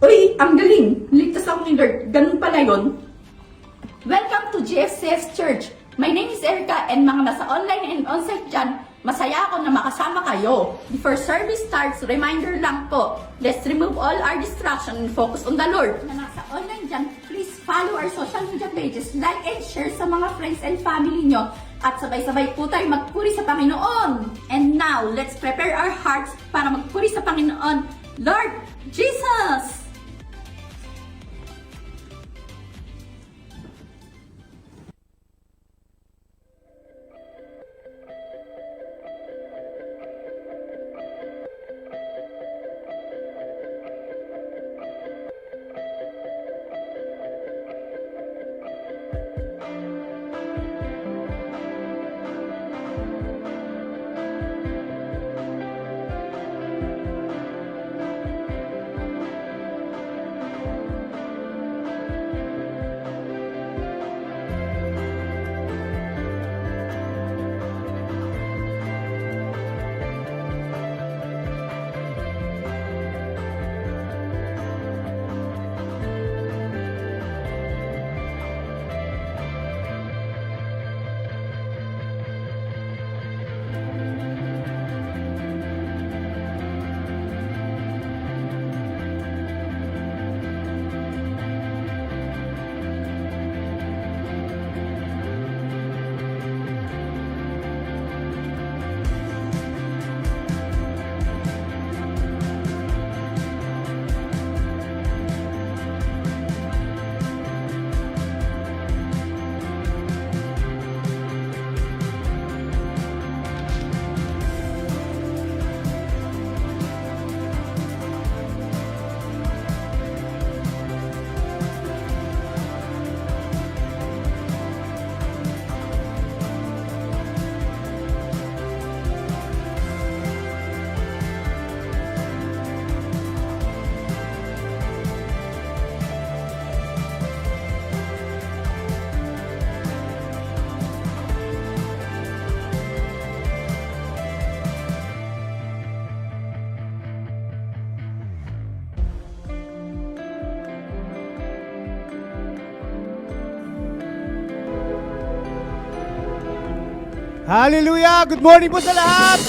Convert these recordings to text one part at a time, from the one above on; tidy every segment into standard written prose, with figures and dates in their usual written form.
Uy, ang galing! Ligtas ako ni Lord. Ganun pala yun. Welcome to GFCS Church. My name is Erica and mga nasa online and on-site dyan, masaya ako na makasama kayo. Before service starts, reminder lang po, let's remove all our distraction and focus on the Lord. Na nasa online dyan, please follow our social media pages, like and share sa mga friends and family nyo, at sabay-sabay po tayo magpuri sa Panginoon. And now, let's prepare our hearts para magpuri sa Panginoon. Lord Jesus! Hallelujah! Good morning po sa lahat!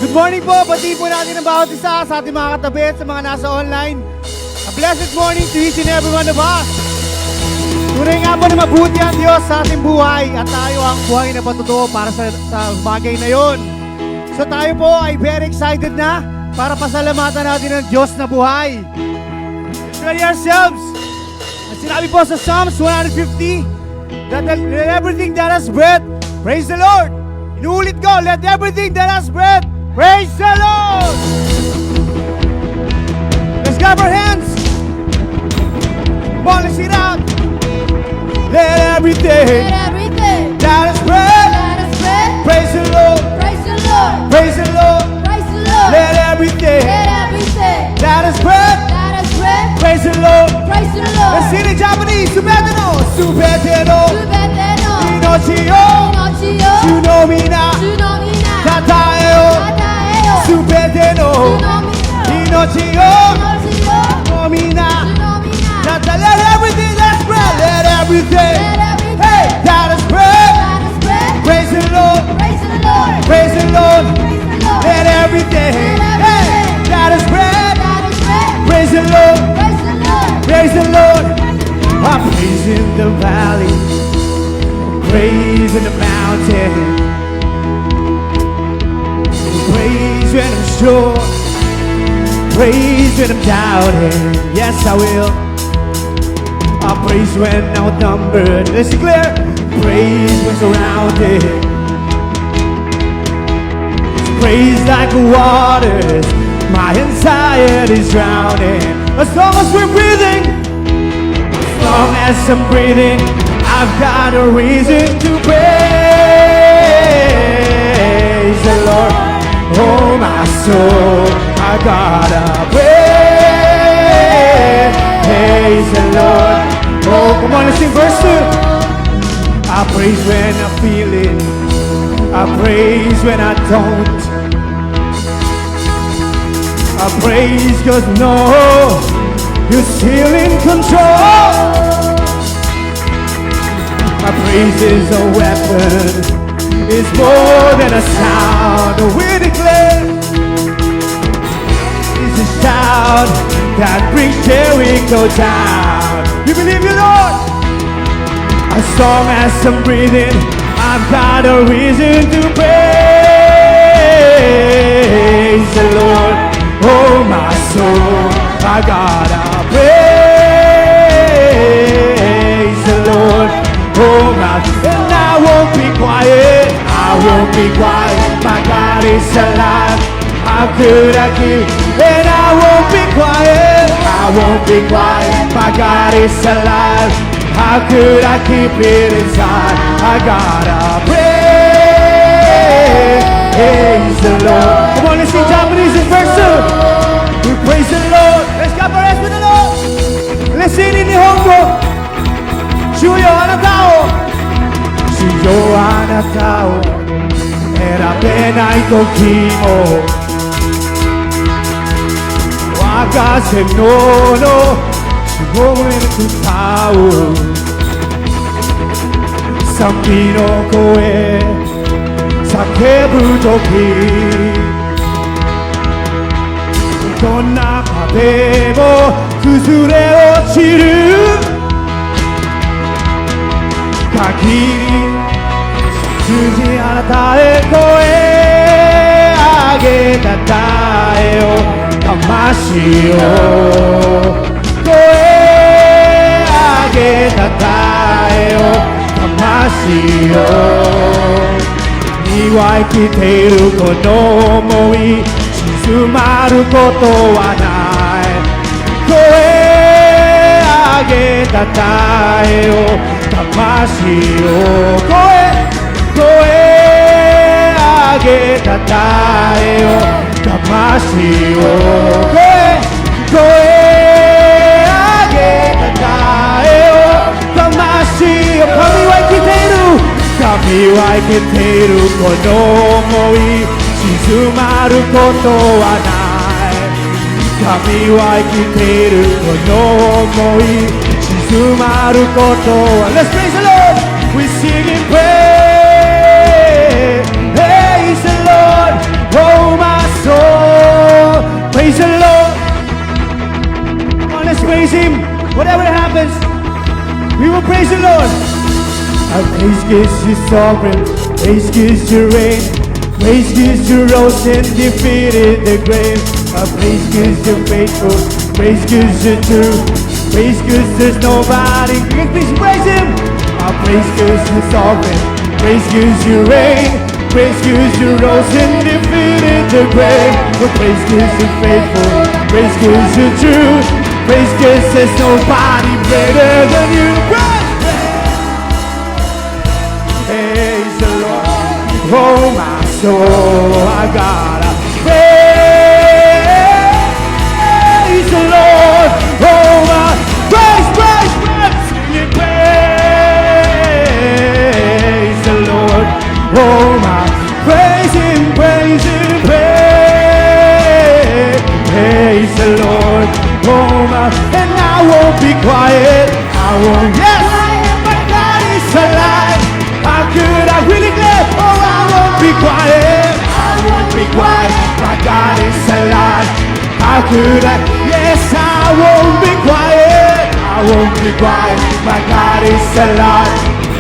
Good morning po! Pati po natin ang bawat isa sa ating mga katabi at sa mga nasa online. A blessed morning to each and every one of us! Tunay nga po na mabuti ang Diyos sa ating buhay at tayo ang buhay na patutuo para sa bagay na yon. So tayo po ay very excited na para pasalamatan natin ang Diyos na buhay. Let's ready ourselves! At sinabi po sa Psalms 150 that let everything that has breath praise the Lord! Inuulit ko, let everything that has breath, praise the Lord! Let's clap our hands! Come on, let's sing it out! Let everything that has breath, praise the Lord! Praise the Lord! Praise the Lord! Praise the Lord! Let everything that has breath, that has breath, praise the Lord! praise the Lord! Let's sing it in Japanese! Subeteno! Subeteno! すべての命を命を主の皆主の皆たたえよ与えよすべての主の皆命を命をの皆主の皆たた Let everything that's breath Let everything Let everything Hey that is breath that has breath, Praise the Lord praise the Lord! Praise the Lord Praise the Lord! Let everything Hey that is breath That has breath, Praise the Lord praise the Lord! Praise the Lord I praise in the valley Praise in the mountain Praise when I'm sure Praise when I'm doubting Yes I will I'll praise when outnumbered Let's declare Praise when surrounded Praise like waters My anxiety's drowning As long as we're breathing As long as I'm breathing I've got a reason to praise the Lord. Oh, my soul, I gotta praise the Lord. Oh, come on, let's sing verse 2. I praise when I feel it. I praise when I don't. I praise cause no, you're still in control. My praise is a weapon, it's more than a sound. We declare it's a shout that brings Jericho down. You believe you, Lord? As long as I'm breathing, I've got a reason to praise the Lord. Oh my soul, I gotta praise the Lord. Oh my, and I won't be quiet. I won't be quiet. My God is alive. How could I keep? And I won't be quiet. I won't be quiet. My God is alive. How could I keep it inside? I gotta praise the Lord. Come on, let's sing Japanese in verse 2. We praise the Lord. Let's clap our hands with the Lord. Let's sing in Nihongo. Shuyo anatao. Shuyo anatao. Erabenai toki mo. Wakase no no. Going to town, Sambi no koe, sakebu toki, donna kabe mo kuzure ochiru, kakiri tsuji anata e koe ageta tae o tamashi o. げたたえよ魂よに湧いているこの想い静まることはない声上げたたえよ魂よ声上げたたえよ魂よ声神は生きているこの想い静まることはない神は生きているこの想い静まることは Let's praise the Lord! We sing and pray Praise the Lord! Oh my soul! Praise the Lord! Come on, let's praise Him! Whatever happens, we will praise the Lord! Our praise gives you sovereign, praise gives you reign, praise gives you rose and defeated the grave. Our praise gives you faithful, praise gives you true, praise gives there's nobody. Please praise Him. Our praise gives you sovereign, praise gives you reign, praise gives you rose and defeated the grave. Our praise gives you faithful, praise gives you true, praise gives there's nobody greater than you. Praise the Lord, oh my soul, I gotta praise the Lord, oh my, praise, sing it, praise the Lord, oh my, praise Him, praise the Lord, oh my, and I won't be quiet, I won't, yes, my God is alive. How could I really declare? Oh, I won't be quiet. I won't be quiet. My God is alive. How could I? Yes, I won't be quiet. I won't be quiet. My God is alive.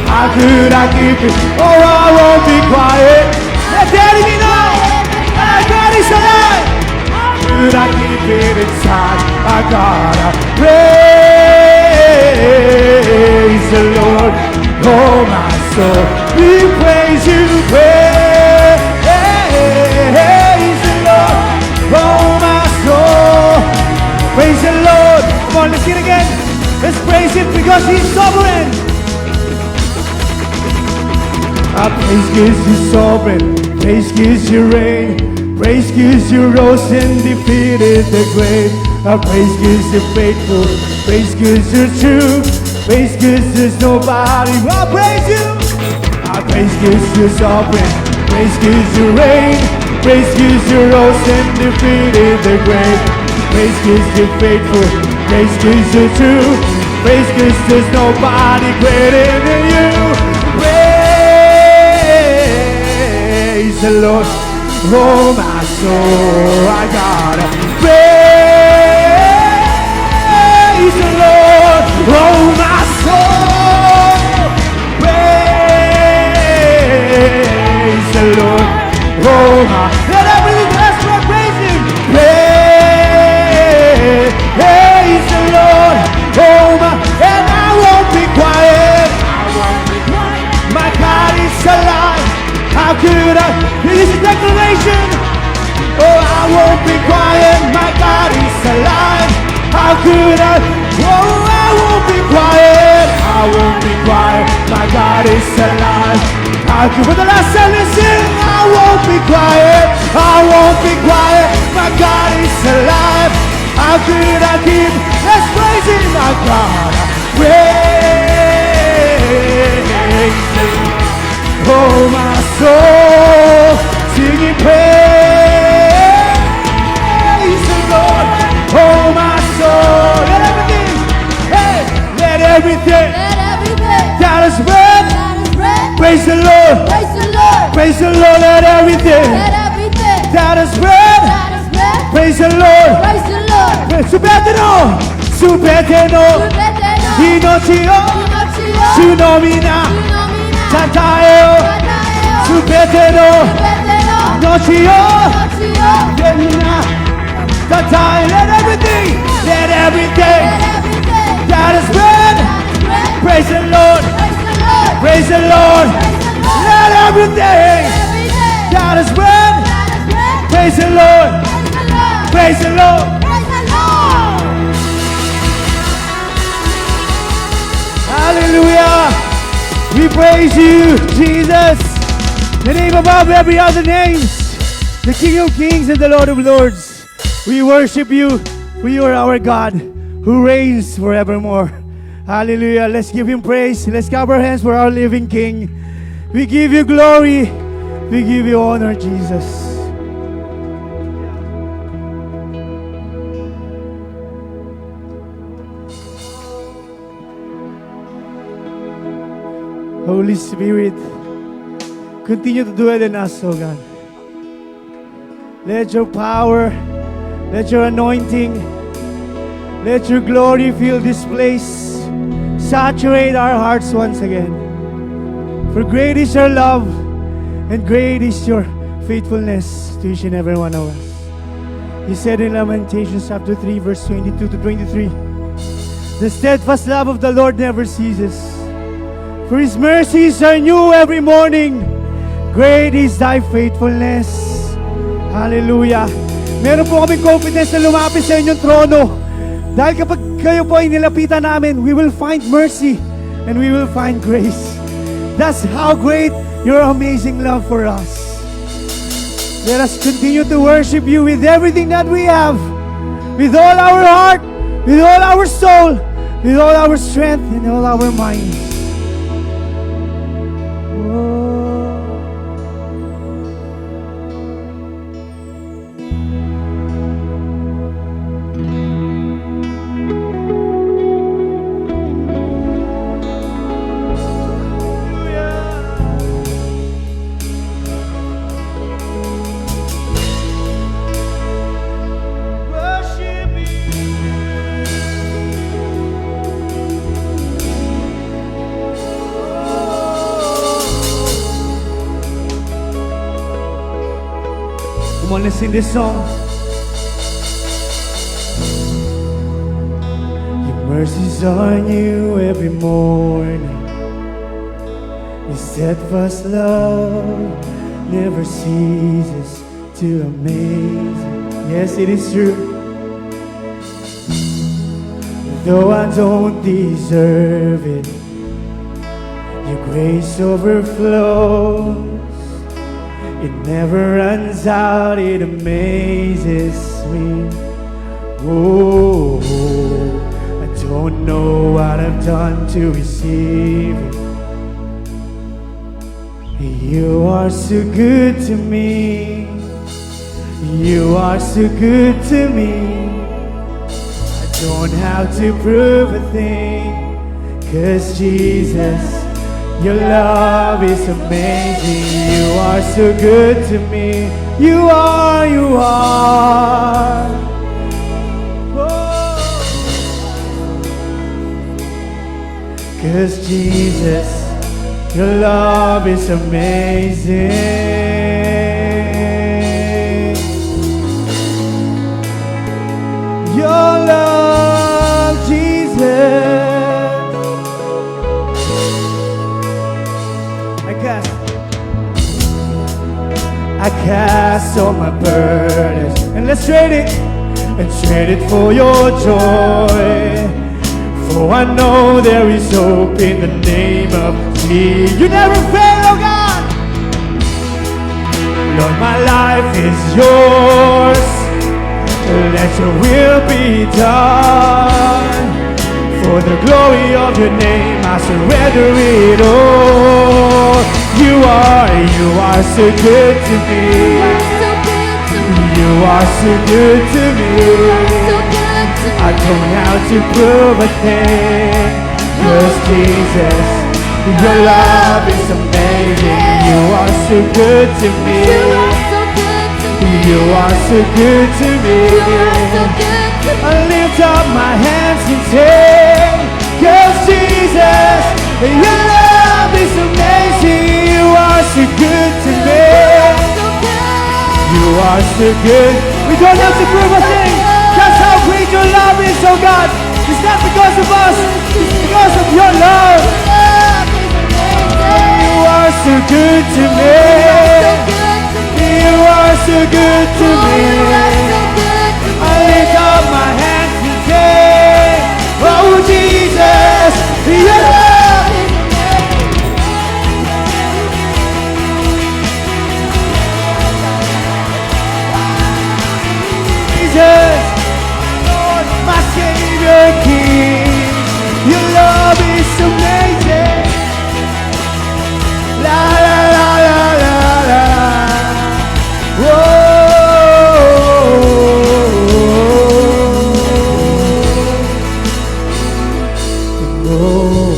How could I keep it? Oh, I won't be quiet. Let Daddy me know. My God is alive. How could I keep it inside? I gotta praise the Lord. Oh my soul, we praise you, praise the Lord. Oh my soul, praise the Lord. Come on, let's sing it again. Let's praise Him because He's sovereign. Our praise gives you sovereign, praise gives you reign, praise gives you rose and defeated the grave. Our praise gives you faithful, praise gives you true. Praise gives there's nobody. I praise you. I praise gives you sovereign. Praise gives you reign. Praise gives you rose and defeated the grave. Praise gives you faithful. Praise gives you true. Praise gives there's nobody greater than you. Praise the Lord. Oh my soul, I gotta praise the Lord. Oh my soul, praise the Lord. Oh my, let everything else start praising. Praise the Lord. Oh my, and I won't be quiet. My God is alive. How could I? This is declaration. Oh, I won't be quiet. My God is alive. How could I? Oh, I won't be quiet. I won't be quiet. My God is alive. How could? For the last time, listen. I won't be quiet. I won't be quiet. My God is alive. How could I keep? Let's praise Him, my God. Praise Him. Oh, my soul, singing praise the Lord. Oh, my soul, let everything, hey, let everything Let everything that is breath, that is breath praise the Lord. praise the Lord. Praise the Lord, let everything Let everything that is breath, that is breath praise the Lord. praise the Lord. Supeteno, supeteno, Subeteno, inochio, Inochio, sunomina, Sunomina, tataeo, Tataeo, supeteno, Subeteno, inochio, Inochio, Gemina, tatae, let everything let everything that is bread, that is breath praise the Lord, praise the Lord. praise the Lord. Praise the Lord. Let everything Everything that is bread, that is breath praise the Lord, praise the Lord. praise the Lord. Praise the Lord. Hallelujah. We praise you, Jesus. The name above every other name. The King of Kings and the Lord of Lords. We worship you, for you are our God who reigns forevermore. Hallelujah. Let's give Him praise. Let's clap our hands for our living King. We give you glory. We give you honor, Jesus. Holy Spirit, continue to dwell in us, oh God. Let your power, let your anointing, let your glory fill this place. Saturate our hearts once again. For great is your love, and great is your faithfulness to each and every one of us. He said in Lamentations chapter 3, verse 22 to 23, the steadfast love of the Lord never ceases. For His mercies are new every morning. Great is thy faithfulness. Hallelujah. Meron po kaming confidence na lumapit sa inyong trono. Dahil kapag kayo po ay nilapitan namin, we will find mercy and we will find grace. That's how great your amazing love for us. Let us continue to worship you with everything that we have. With all our heart, with all our soul, with all our strength and all our minds. Come on, let's sing this song. Your mercies are new every morning. Your steadfast love never ceases to amaze me. Yes, it is true. Though I don't deserve it, your grace overflows. It never runs out, it amazes me. Oh, I don't know what I've done to receive it. You are so good to me. You are so good to me. I don't have to prove a thing. 'Cause Jesus, your love is amazing. You are so good to me. You are, you are. Oh. 'Cause Jesus, your love is amazing. Your love, Jesus. I cast all my burdens and let's trade it for your joy. For I know there is hope in the name of Jesus. You never fail, oh God. Lord, my life is yours. Let your will be done. For the glory of your name, I surrender it all. You are so good to me. You are so good to me. I don't have to prove a thing. 'Cause Jesus, your love is amazing. You are so good to me. You are so good to me. I lift up my hands and say, 'Cause Jesus, your love is amazing. You are so good to me. You are so good. We don't have to prove a thing. That's how great your love is, oh God. It's not because of us. It's because of your love. You are so good to me. You are so good to me. I lift up my hands and say, oh Jesus, your love is Jesus, Lord, my Savior, King. Your love is amazing. La la la la la la. Whoa.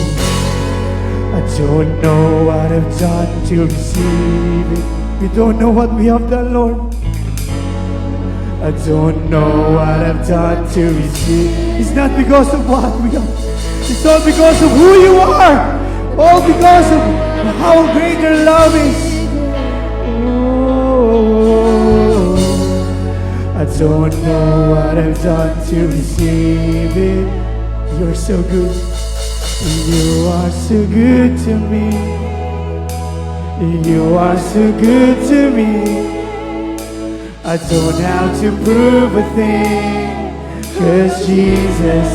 I don't know what I've done to receive it. We don't know what we have done, Lord. I don't know what I've done to receive. It's not because of what we have. It's all because of who you are. All because of how great your love is. Oh, I don't know what I've done to receive it. You're so good. You are so good to me. You are so good to me. I don't have to prove a thing. 'Cause Jesus,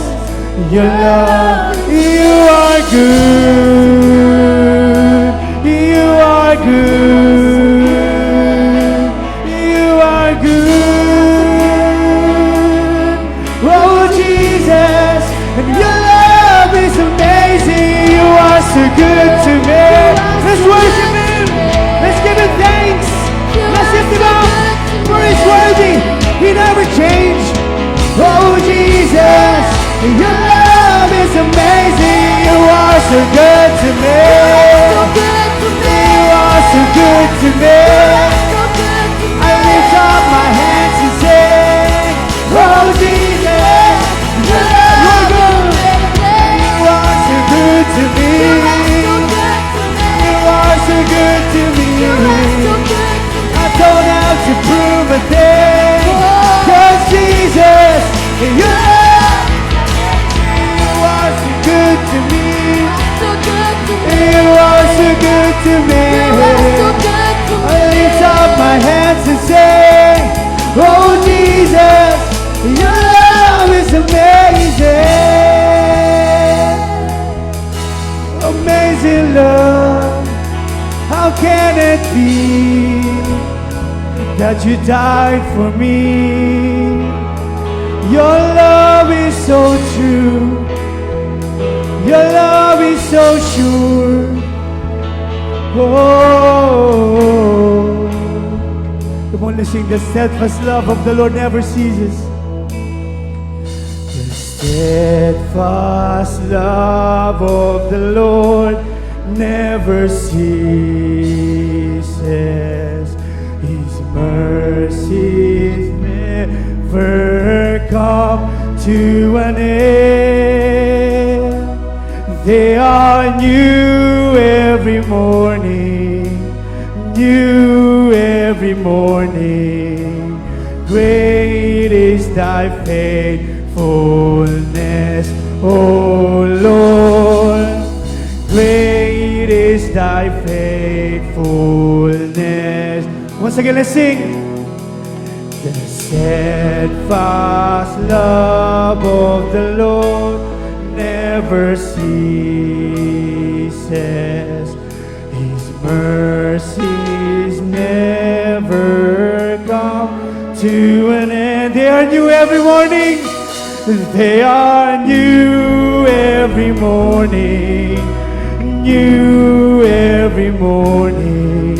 your love, you are good. You are good. You are good. Oh Jesus, and your love is amazing. You are so good to me. Let's worship Him. Let's give Him thanks. Let's lift Him up. For He's worthy. He never changed. Oh Jesus, your love is amazing. You are so good to me. You are so good to me. I lift up my hands and say, oh Jesus, you are good. You are so good to me. You are so good to me. I don't have to prove a thing. 'Cause Jesus, you are so good to me. You are so good to me. I lift up my hands and say, oh Jesus, your love is amazing. Amazing love. How can it be that you died for me? Your love is so true. Your love is so sure. Oh, Come on, let's sing. The steadfast love of the Lord never ceases. The steadfast love of the Lord never ceases. His mercies never come to an end. They are new every morning, new every morning. Great is thy faithfulness, O Lord. Great is thy faithfulness. Once again, let's sing. The steadfast love of the Lord never ceases. His mercies never come to an end. They are new every morning. They are new every morning. New every morning.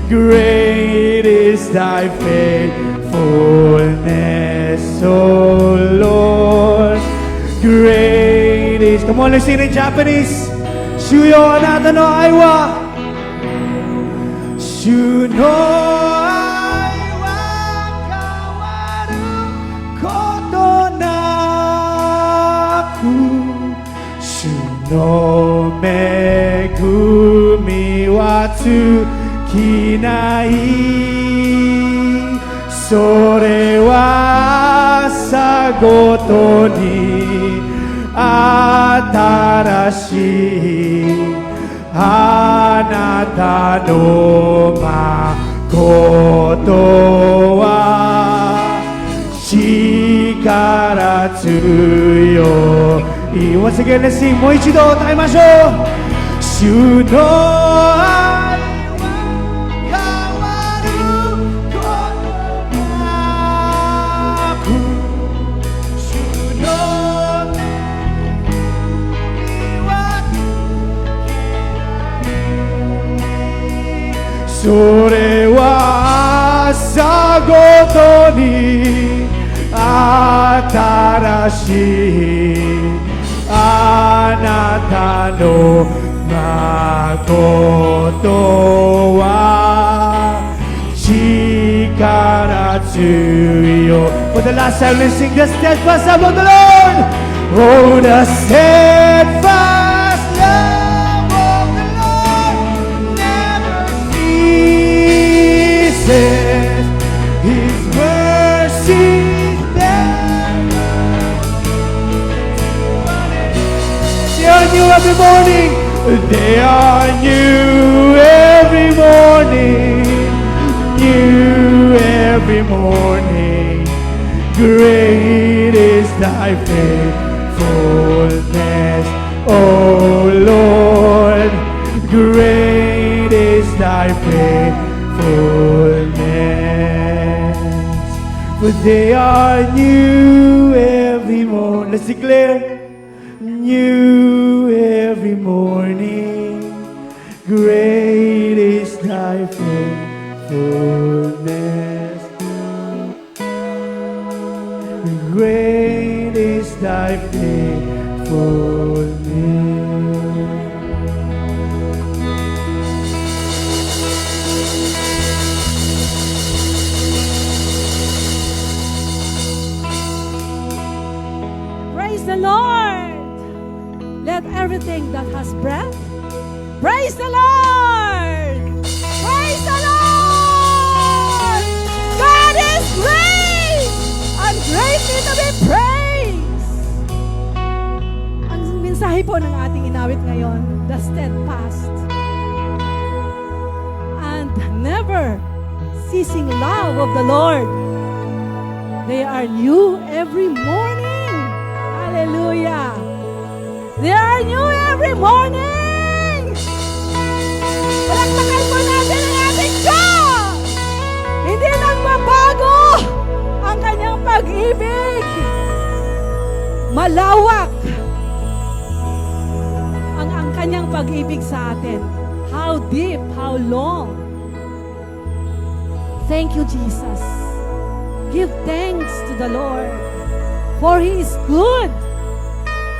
Great is thy faithfulness, O Lord. Great is. Come on, let's sing in Japanese. Shuyo anata no ai wa. Shu no ai wa kawaru koto naku. Shu no megumi wa tsukinai. それは朝ごとに新しいあなたの誠は力強い。Once again, let's sing. もう一度歌いましょう。主の愛それは朝ごとに新しいあなたの誠は力強い。For the last time, let's sing the steadfast love of the Lord. Oh, the steadfast love of the Lord never ceases. His mercy they are new every morning. They are new every morning. New every morning. Great is thy faithfulness, O Lord. Great is thy faithfulness. For they are new every morning. Let's declare. New every morning, great is thy faithfulness. Great is thy faithfulness. Praise the Lord. Let everything that has breath praise the Lord. Praise the Lord. God is great and greatly to be praised. Ang mensahe po ng ating inawit ngayon, the steadfast and never ceasing love of the Lord. They are new every morning. Hallelujah. They are new every morning. Palakpakan po natin ang ating God. Hindi nagbabago ang kanyang pag-ibig. Malawak ang kanyang pag-ibig sa atin. How deep, how long. Thank you, Jesus. Give thanks to the Lord, for He is good.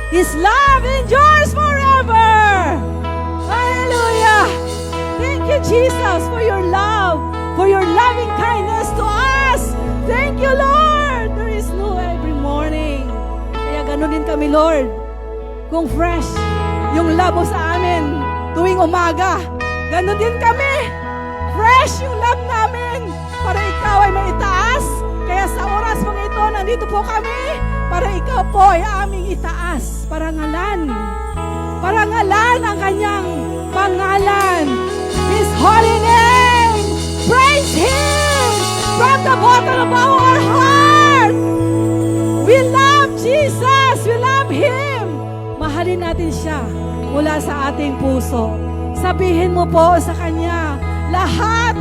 His love endures forever. Hallelujah. Thank you, Jesus, for your love, for your loving kindness to us. Thank you, Lord. There is new every morning. Kaya ganun din kami, Lord. Kung fresh yung love mo sa amin tuwing umaga, ganun din kami. Fresh yung love namin para ikaw ay maitaas. Kaya sa oras mong ito, nandito po kami para ikaw po ay aming itaas. Parangalan ang kanyang pangalan. His holy name. Praise Him from the bottom of our heart. We love Jesus. We love Him. Mahalin natin siya mula sa ating puso. Sabihin mo po sa Kanya lahat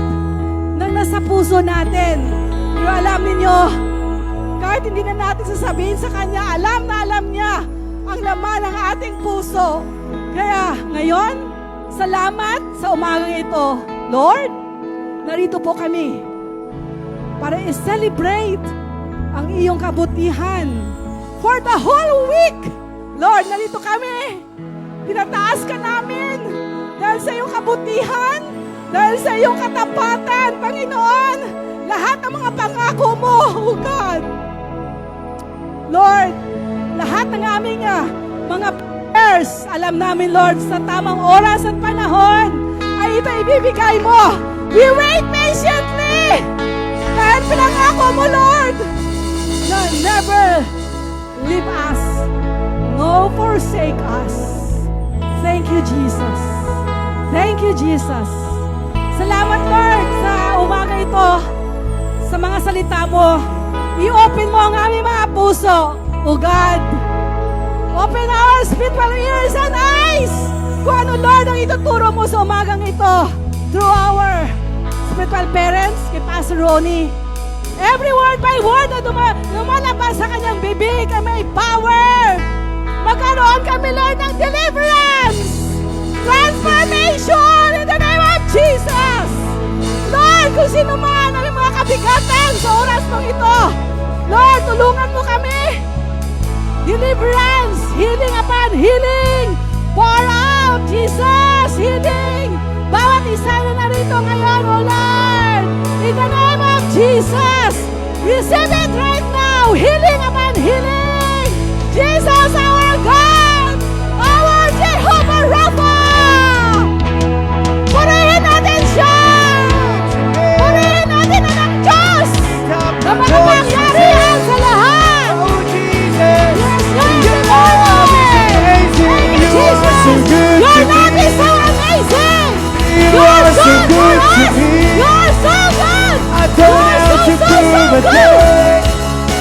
ng nasa puso natin. Pero alam ninyo, kahit hindi na natin sasabihin sa Kanya, alam na alam niya ang laman ng ating puso. Kaya ngayon, salamat sa umagang ito. Lord, narito po kami para i-celebrate ang iyong kabutihan for the whole week. Lord, narito kami. Tinataas ka namin dahil sa iyong kabutihan, dahil sa iyong katapatan, Panginoon. Lahat ng mga pangako mo, oh God. Lord, lahat ng aming mga prayers, alam namin, Lord, sa tamang oras at panahon, ay ito ibibigay mo. We wait patiently. Dahil pinangako mo, Lord, na never leave us, no forsake us. Thank you, Jesus. Thank you, Jesus. Salamat, Lord, sa umaga ito, sa mga salita mo. I-open mo ang aming mga puso, O God. Open our spiritual ears and eyes. Kung ano, Lord, ang ituturo mo sa umagang ito through our spiritual parents, kay Pastor Ronnie. Every word by word na lumalabas sa kanyang bibig ay may power. Magkaroon kami, Lord, ng deliverance, transformation in the name of Jesus. Lord, kung sino man ang mga kabigatan sa oras mong ito, Lord, tulungan mo kami. Deliverance, healing upon healing. Pour out, Jesus, healing. Bawat isa na narito ngayon, O Lord. In the name of Jesus, receive it right now. Healing upon healing. Jesus, our God, our Jehovah Rapha. Purihin natin siya. Purihin natin ang Diyos na makapangyarihan sa lahat. Oh, Jesus. Yes, Lord. Your love is amazing. You are so good Your to love me. is so amazing. You You're are so good for good to us. me. You're so good. I don't have to prove a thing.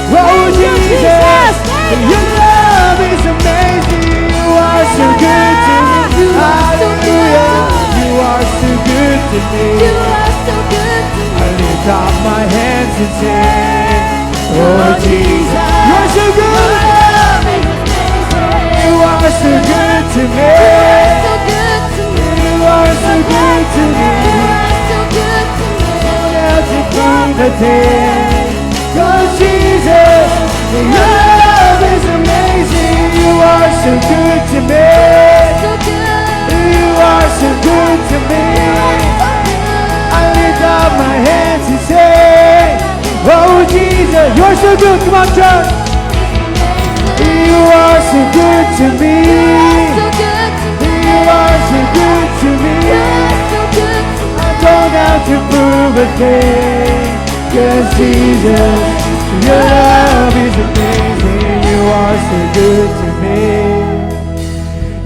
Oh, Thank you, Jesus. Jesus. Thank you. Your love is amazing. You are so good to me. You are so Hallelujah. good. You are so good to me. You are so good to me. I lift up my hands and say, oh, Jesus. You're so good. You are so good to me. So good to me. You are so good to me. You are so good to me. Don't have to prove a thing. Cause Jesus, your love is amazing. You are so good to me. So good. You are so good to me. I lift up my hands and say, oh Jesus, you're so good. Come on, church. You are so good to me. So good to me. You are so good to me. So good to me. I don't have to prove a thing. Cause Jesus, your love is amazing. You are so good to me.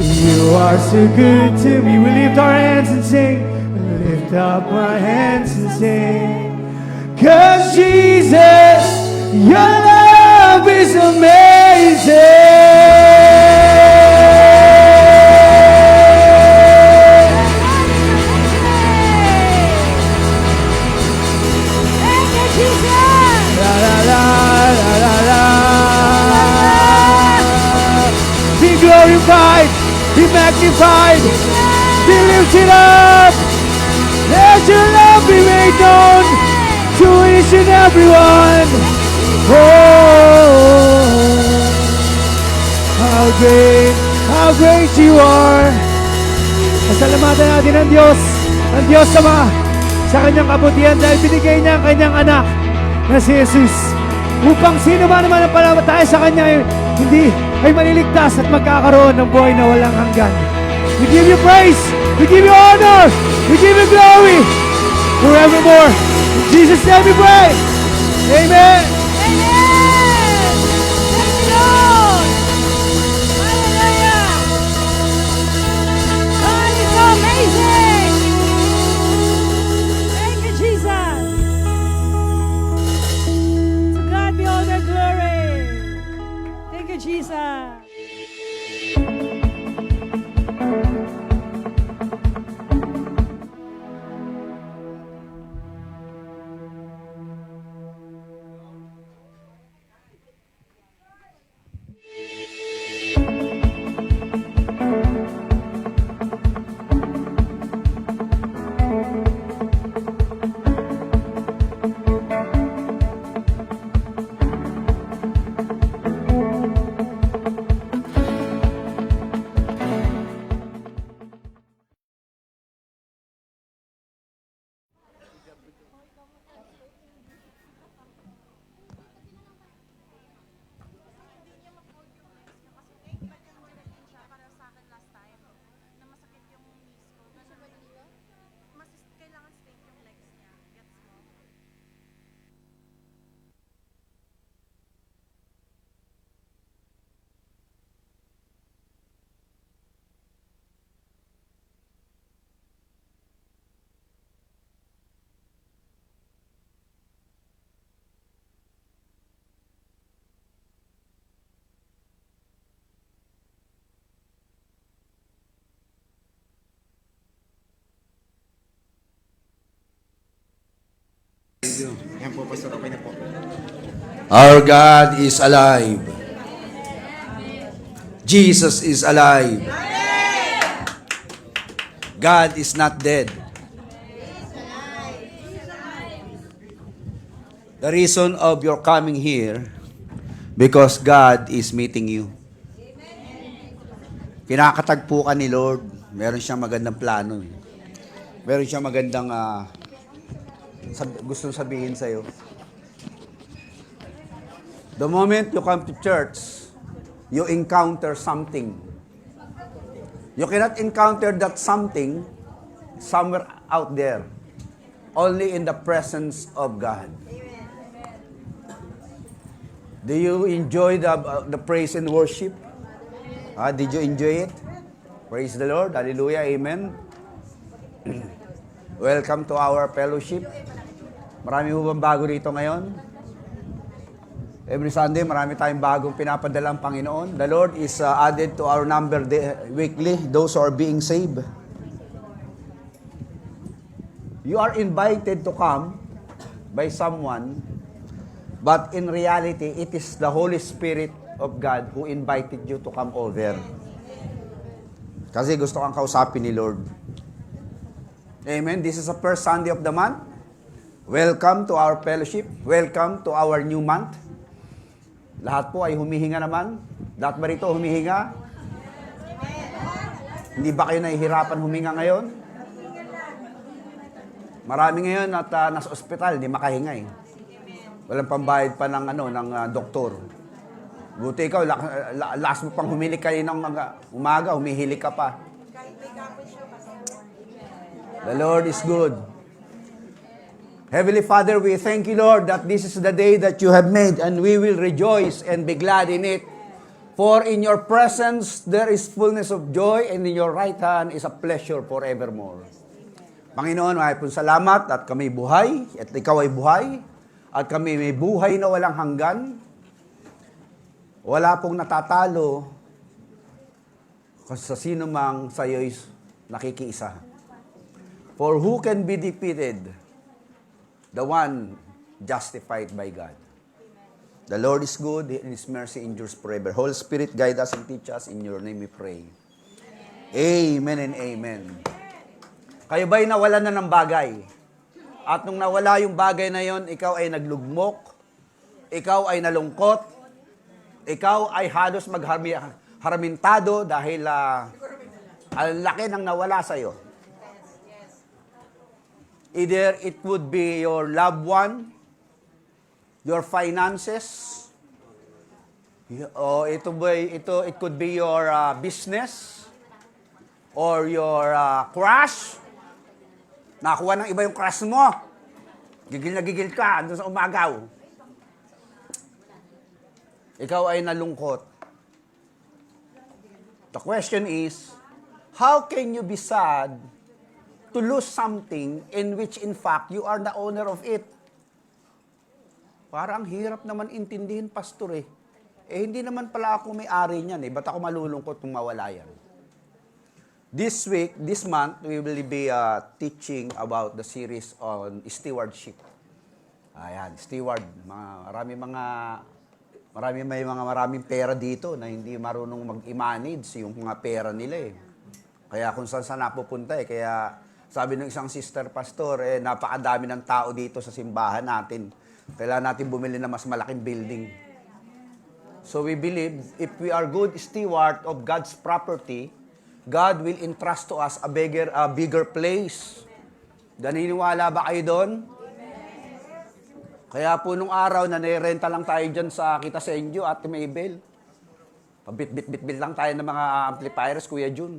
You are so good to me. We lift our hands and sing. We lift up our hands and sing. Cause Jesus, your love is amazing. Thank you, Jesus. La la la la la la. Be glorified, be magnified, be lifted up. Let your love be made known each and everyone. Oh, how great you are. Pasalamatan natin ang Diyos Ama, sa kanyang kabutihan dahil binigay niya ang kanyang anak na si Jesus upang sino man naman ang palamatay sa kanya ay maliligtas at magkakaroon ng buhay na walang hanggan. We give you praise, we give you honor, we give you glory forevermore. In Jesus' name we pray. Amen. Amen! Thank you, Lord! Hallelujah! God is so amazing! Thank you, Jesus! To God be all the glory! Thank you, Jesus! Yan po, Pastor. Okay na po. Our God is alive. Jesus is alive. God is not dead. The reason of your coming here, because God is meeting you. Kinakatagpo ka ni Lord. Meron siyang magandang plano. Meron siyang magandang gusto sabihin sa'yo. The moment you come to church, you encounter something. You cannot encounter that something somewhere out there. Only in the presence of God. Do you enjoy the praise and worship? Did you enjoy it? Praise the Lord. Hallelujah. Amen. Welcome to our fellowship. Marami mo bang bago dito ngayon? Every Sunday, marami tayong bagong pinapadala ang Panginoon. The Lord is added to our number weekly, those who are being saved. You are invited to come by someone, but in reality, it is the Holy Spirit of God who invited you to come over. Kasi gusto kang kausapin ni Lord. Amen. This is the first Sunday of the month. Welcome to our fellowship. Welcome to our new month. Lahat po ay humihinga naman. Lahat ba rito humihinga? Hindi ba kayo nahihirapan huminga ngayon? Marami ngayon at nasa ospital, hindi makahinga eh. Walang pambayad pa ng doktor. Buti ikaw, last mo pang humilik kayo ng umaga, humihilik ka pa. The Lord is good. Heavenly Father, we thank you, Lord, that this is the day that you have made, and we will rejoice and be glad in it. For in your presence there is fullness of joy, and in your right hand is a pleasure forevermore. Panginoon, maraming pong salamat at kami buhay, at ikaw ay buhay, at kami may buhay na walang hanggan. Wala pong natatalo kasi sa sino mang sa iyo nakikiisa. For who can be defeated? The one justified by God. The Lord is good, and His mercy endures forever. Holy Spirit, guide us and teach us. In your name we pray. Amen and amen. Kayo ba'y nawalan na ng bagay? At nung nawala yung bagay na yon, ikaw ay naglugmok, ikaw ay nalungkot, ikaw ay halos magharamintado dahil ang laki ng nawala sa'yo. Either it would be your loved one, your finances, o it could be your business, or your crush. Nakuha ng iba yung crush mo. Gigil na gigil ka doon sa umagaw. Ikaw ay nalungkot. The question is, how can you be sad to lose something in which in fact you are the owner of it? Parang hirap naman intindihin, pastor eh. Hindi naman pala ako may-ari niyan eh. Ba't ako malulungkot kung mawala yan? This month, we will be teaching about the series on stewardship. Ayan, steward. Maraming pera dito na hindi marunong mag-manage yung mga pera nila eh. Kaya kung saan napupunta eh. Kaya sabi ng isang sister pastor, napakadami ng tao dito sa simbahan natin. Kailangan natin bumili ng mas malaking building. So we believe if we are good steward of God's property, God will entrust to us a bigger place. Naniniwala ba kayo doon? Kaya po nung araw na nirenta lang tayo dyan sa Kita Senjo at Maybell. Pabit-bit-bit lang tayo ng mga amplifiers, Kuya Jun.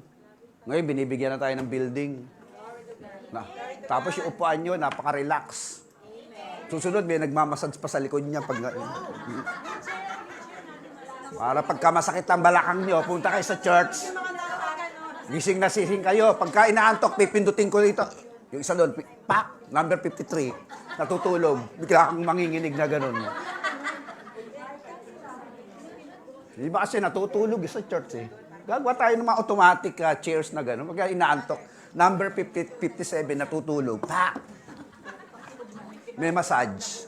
Ngayon, binibigyan na tayo ng building. Tapos yung upuan nyo, napaka-relax. Susunod, may nagmamassage pa sa likod niya. Para pagka masakit ang balakang nyo, punta kayo sa church. Gising na sising kayo. Pagka inaantok, pipindutin ko dito. Yung isa doon, pak, number 53, natutulog. Bigla kang manginginig na ganun. Di ba kasi natutulog sa church eh. Gagawa tayo ng mga automatic chairs na ganun. Pagka inaantok, number 57, natutulog. Pak! May massage.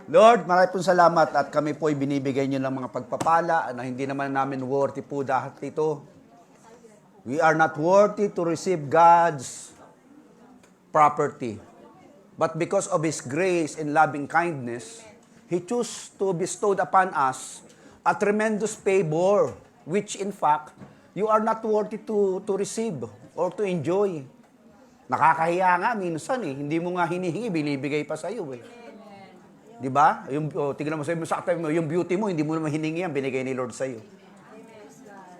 Lord, maraming pong salamat at kami po ay binibigay niyo ng mga pagpapala na hindi naman namin worthy po dahil ito. We are not worthy to receive God's property. But because of His grace and loving kindness, He chose to bestow upon us a tremendous favor, which in fact, you are not worthy to receive or to enjoy. Nakakahiya nga minsan eh. Hindi mo nga hinihingi, binibigay pa sa'yo eh. Di ba? Tingnan mo yung beauty mo, hindi mo naman hiningi yan, binigay ni Lord sa'yo.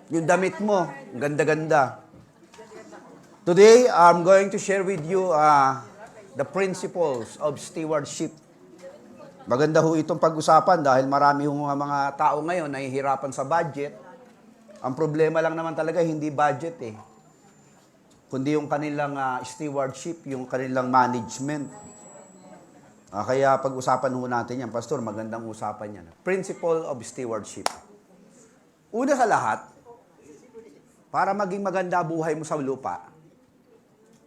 Yung damit mo, ganda-ganda. Today, I'm going to share with you the principles of stewardship. Maganda ho itong pag-usapan dahil marami hong mga tao ngayon nahihirapan sa budget. Ang problema lang naman talaga, hindi budget eh. Kundi yung kanilang stewardship, yung kanilang management. Kaya pag-usapan ho natin yan, Pastor, magandang usapan yan. Principle of stewardship. Una sa lahat, para maging maganda buhay mo sa lupa,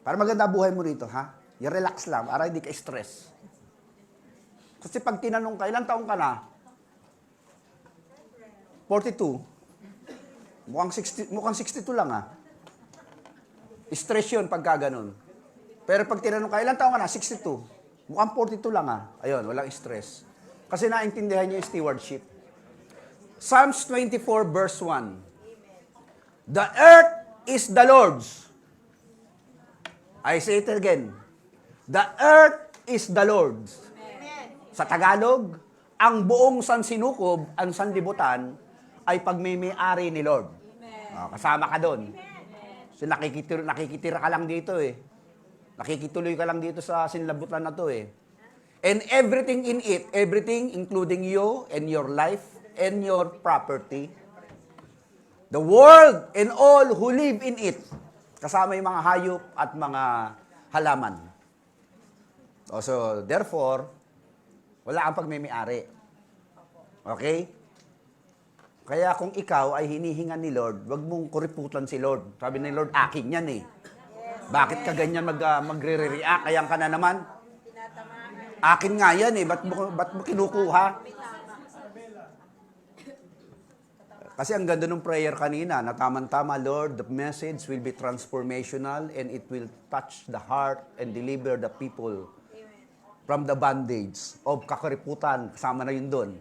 para maganda buhay mo rito, ha? I-relax lang, para hindi ka stress. Kasi pag tinanong ka, ilang taong ka na? 42. Mukhang 62 lang, ha? Stress yun pagka ganun. Pero pag tinanong ka, ilang taong ka na? 62. Mukhang 42 lang, ha? Ayun, walang stress. Kasi naintindihan niyo yung stewardship. Psalms 24 verse 1. The earth is the Lord's. I say it again. The earth is the Lord's. Sa Tagalog, ang buong sansinukob, ang sanlibutan, ay pagmimay-ari ni Lord. Kasama ka doon. So nakikitira ka lang dito eh. Nakikituloy ka lang dito sa sinlabutan na to eh. And everything in it, everything including you and your life and your property, the world and all who live in it, kasama yung mga hayop at mga halaman. So, therefore, wala kang pagmimay-ari. Okay? Kaya kung ikaw ay hinihingan ni Lord, wag mong kuriputan si Lord. Sabi ni Lord, akin yan eh. Bakit ka ganyan magre-react? Ayan ka na naman. Akin nga yan eh. Ba't mo kinukuha? Kasi ang ganda ng prayer kanina, na tama-tama, Lord, the message will be transformational and it will touch the heart and deliver the people from the bondage of kakariputan. Kasama na yun doon.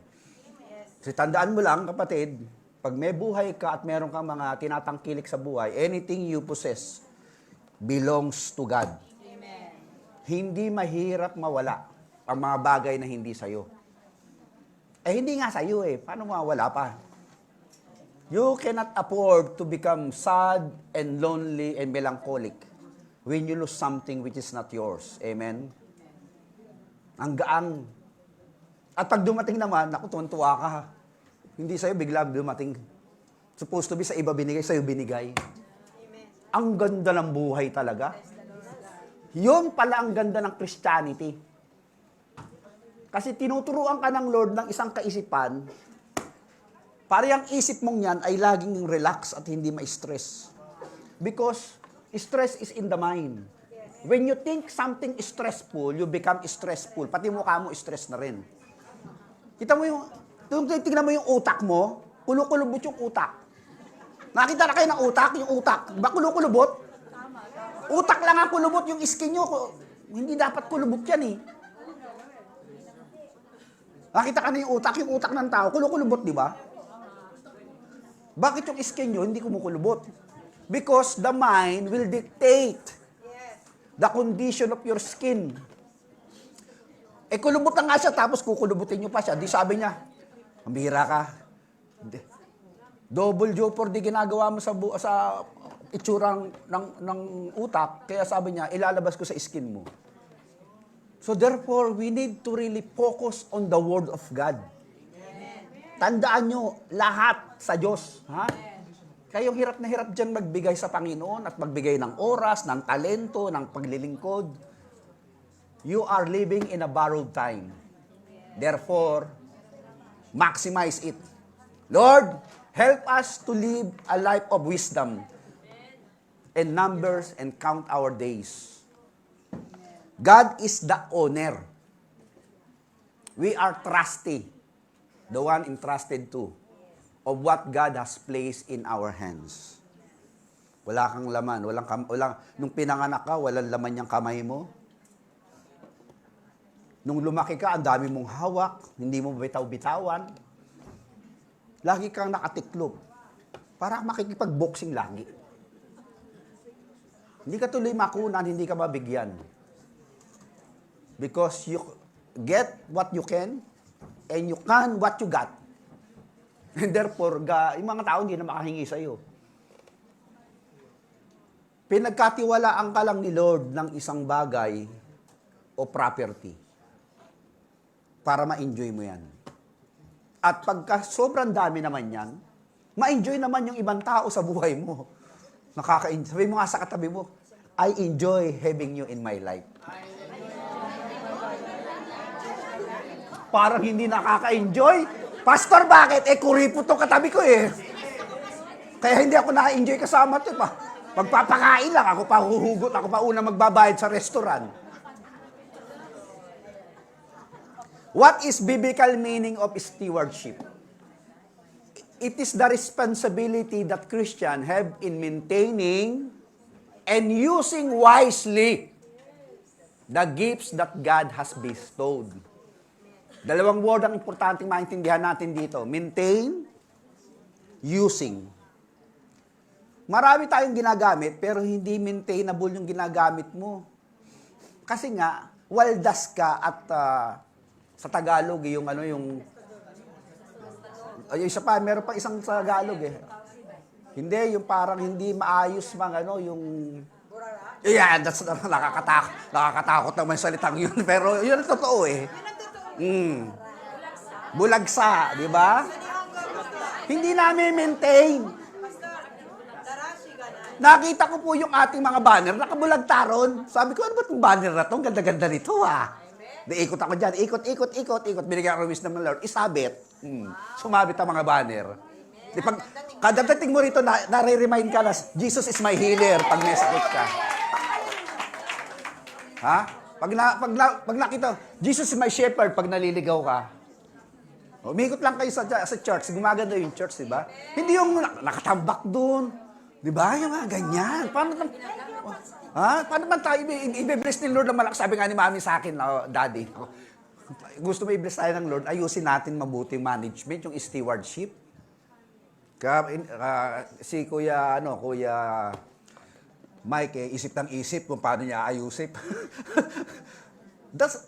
Kasi tandaan mo lang, kapatid, pag may buhay ka at meron kang mga tinatangkilik sa buhay, anything you possess belongs to God. Hindi mahirap mawala ang mga bagay na hindi sa'yo. Hindi nga sa'yo Paano mawala pa? You cannot afford to become sad and lonely and melancholic when you lose something which is not yours. Amen? Ang gaan. At pag dumating naman, naku, tuwan-tuwa ka. Hindi sa'yo, bigla dumating. Supposed to be sa iba binigay, sa'yo binigay. Ang ganda ng buhay talaga. Yun pala ang ganda ng Christianity. Kasi tinuturuan ka ng Lord ng isang kaisipan, para yung isip mong yan ay laging relax at hindi ma-stress. Because stress is in the mind. When you think something is stressful, you become stressful. Pati mukha mo stress na rin. Kita mo tingnan mo yung utak mo, kulukulubot yung utak. Nakita na kayo ng utak? Yung utak. Ba kulukulubot? Utak lang ang kulubot, yung skin nyo. Hindi dapat kulubot yan Nakita ka na yung utak ng tao, kulukulubot, di ba? Bakit yung skin nyo hindi kumukulubot? Because the mind will dictate the condition of your skin. Kulubot na nga siya, tapos kukulubutin nyo pa siya. Di sabi niya, ang bihira ka. Double Jeopardy ginagawa mo sa itsurang ng utak, kaya sabi niya, ilalabas ko sa skin mo. So therefore, we need to really focus on the Word of God. Tandaan nyo, lahat sa Diyos. Ha? Kayong hirap na hirap dyan magbigay sa Panginoon at magbigay ng oras, ng talento, ng paglilingkod. You are living in a borrowed time. Therefore, maximize it. Lord, help us to live a life of wisdom and numbers and count our days. God is the owner. We are trusty, the one entrusted to, of what God has placed in our hands. Wala kang laman, nung pinanganak ka, walang laman yung kamay mo. Nung lumaki ka, ang dami mong hawak, hindi mo bitaw-bitawan. Lagi kang nakatiklop. Para makikipag-boxing lagi. Hindi ka tuloy makunan, hindi ka mabigyan. Because you get what you can, and you can what you got. And therefore, yung mga tao hindi na makahingi sa iyo. Pinagkatiwalaan ka lang ni Lord ng isang bagay o property para ma-enjoy mo yan. At pagka sobrang dami naman yan, ma-enjoy naman yung ibang tao sa buhay mo. Sabi mo nga sa katabi mo, I enjoy having you in my life. Parang hindi nakaka-enjoy. Pastor, bakit? Kuripot to katabi ko Kaya hindi ako naka-enjoy kasama to. Magpapakain lang, ako pa huhugot, ako pa una magbabayad sa restaurant. What is biblical meaning of stewardship? It is the responsibility that Christians have in maintaining and using wisely the gifts that God has bestowed. Dalawang word ang importanteng maintindihan natin dito. Maintain, using. Marami tayong ginagamit, pero hindi maintainable yung ginagamit mo. Kasi nga, waldas ka at sa Tagalog, yung isa pa, meron pa isang sa Tagalog Hindi, yung parang hindi maayos yung... Yeah, that's nakakatakot naman yung salitang yun. Pero yun ang totoo Bulagsa, di ba? Hindi namin maintain. Nakita ko po yung ating mga banner, nakabulagtaron. Sabi ko, ano ba itong banner na ito? Ganda-ganda nito Ikot ako dyan, ikot. Binigyan ako ng ng Lord, isabit. Sumabit ang mga banner. Kada dating mo rito, nare-remind ka na, Jesus is my healer pag may sakit ka. Ha? Pag nakita, Jesus is my shepherd pag naliligaw ka. Umikot lang kayo sa church, gumaganda yung church, di ba? Hindi yung nakatambak doon. Di ba? Yung mga ganyan. Paano Ha? Paano man tayo i-bless ni Lord ng malakas? Sabi nga ni Mami sa akin, Daddy, gusto mo i-bless tayo ng Lord, ayusin natin mabuti yung management, yung stewardship. Si Kuya Mike, isip ng isip kung paano niya ayusin.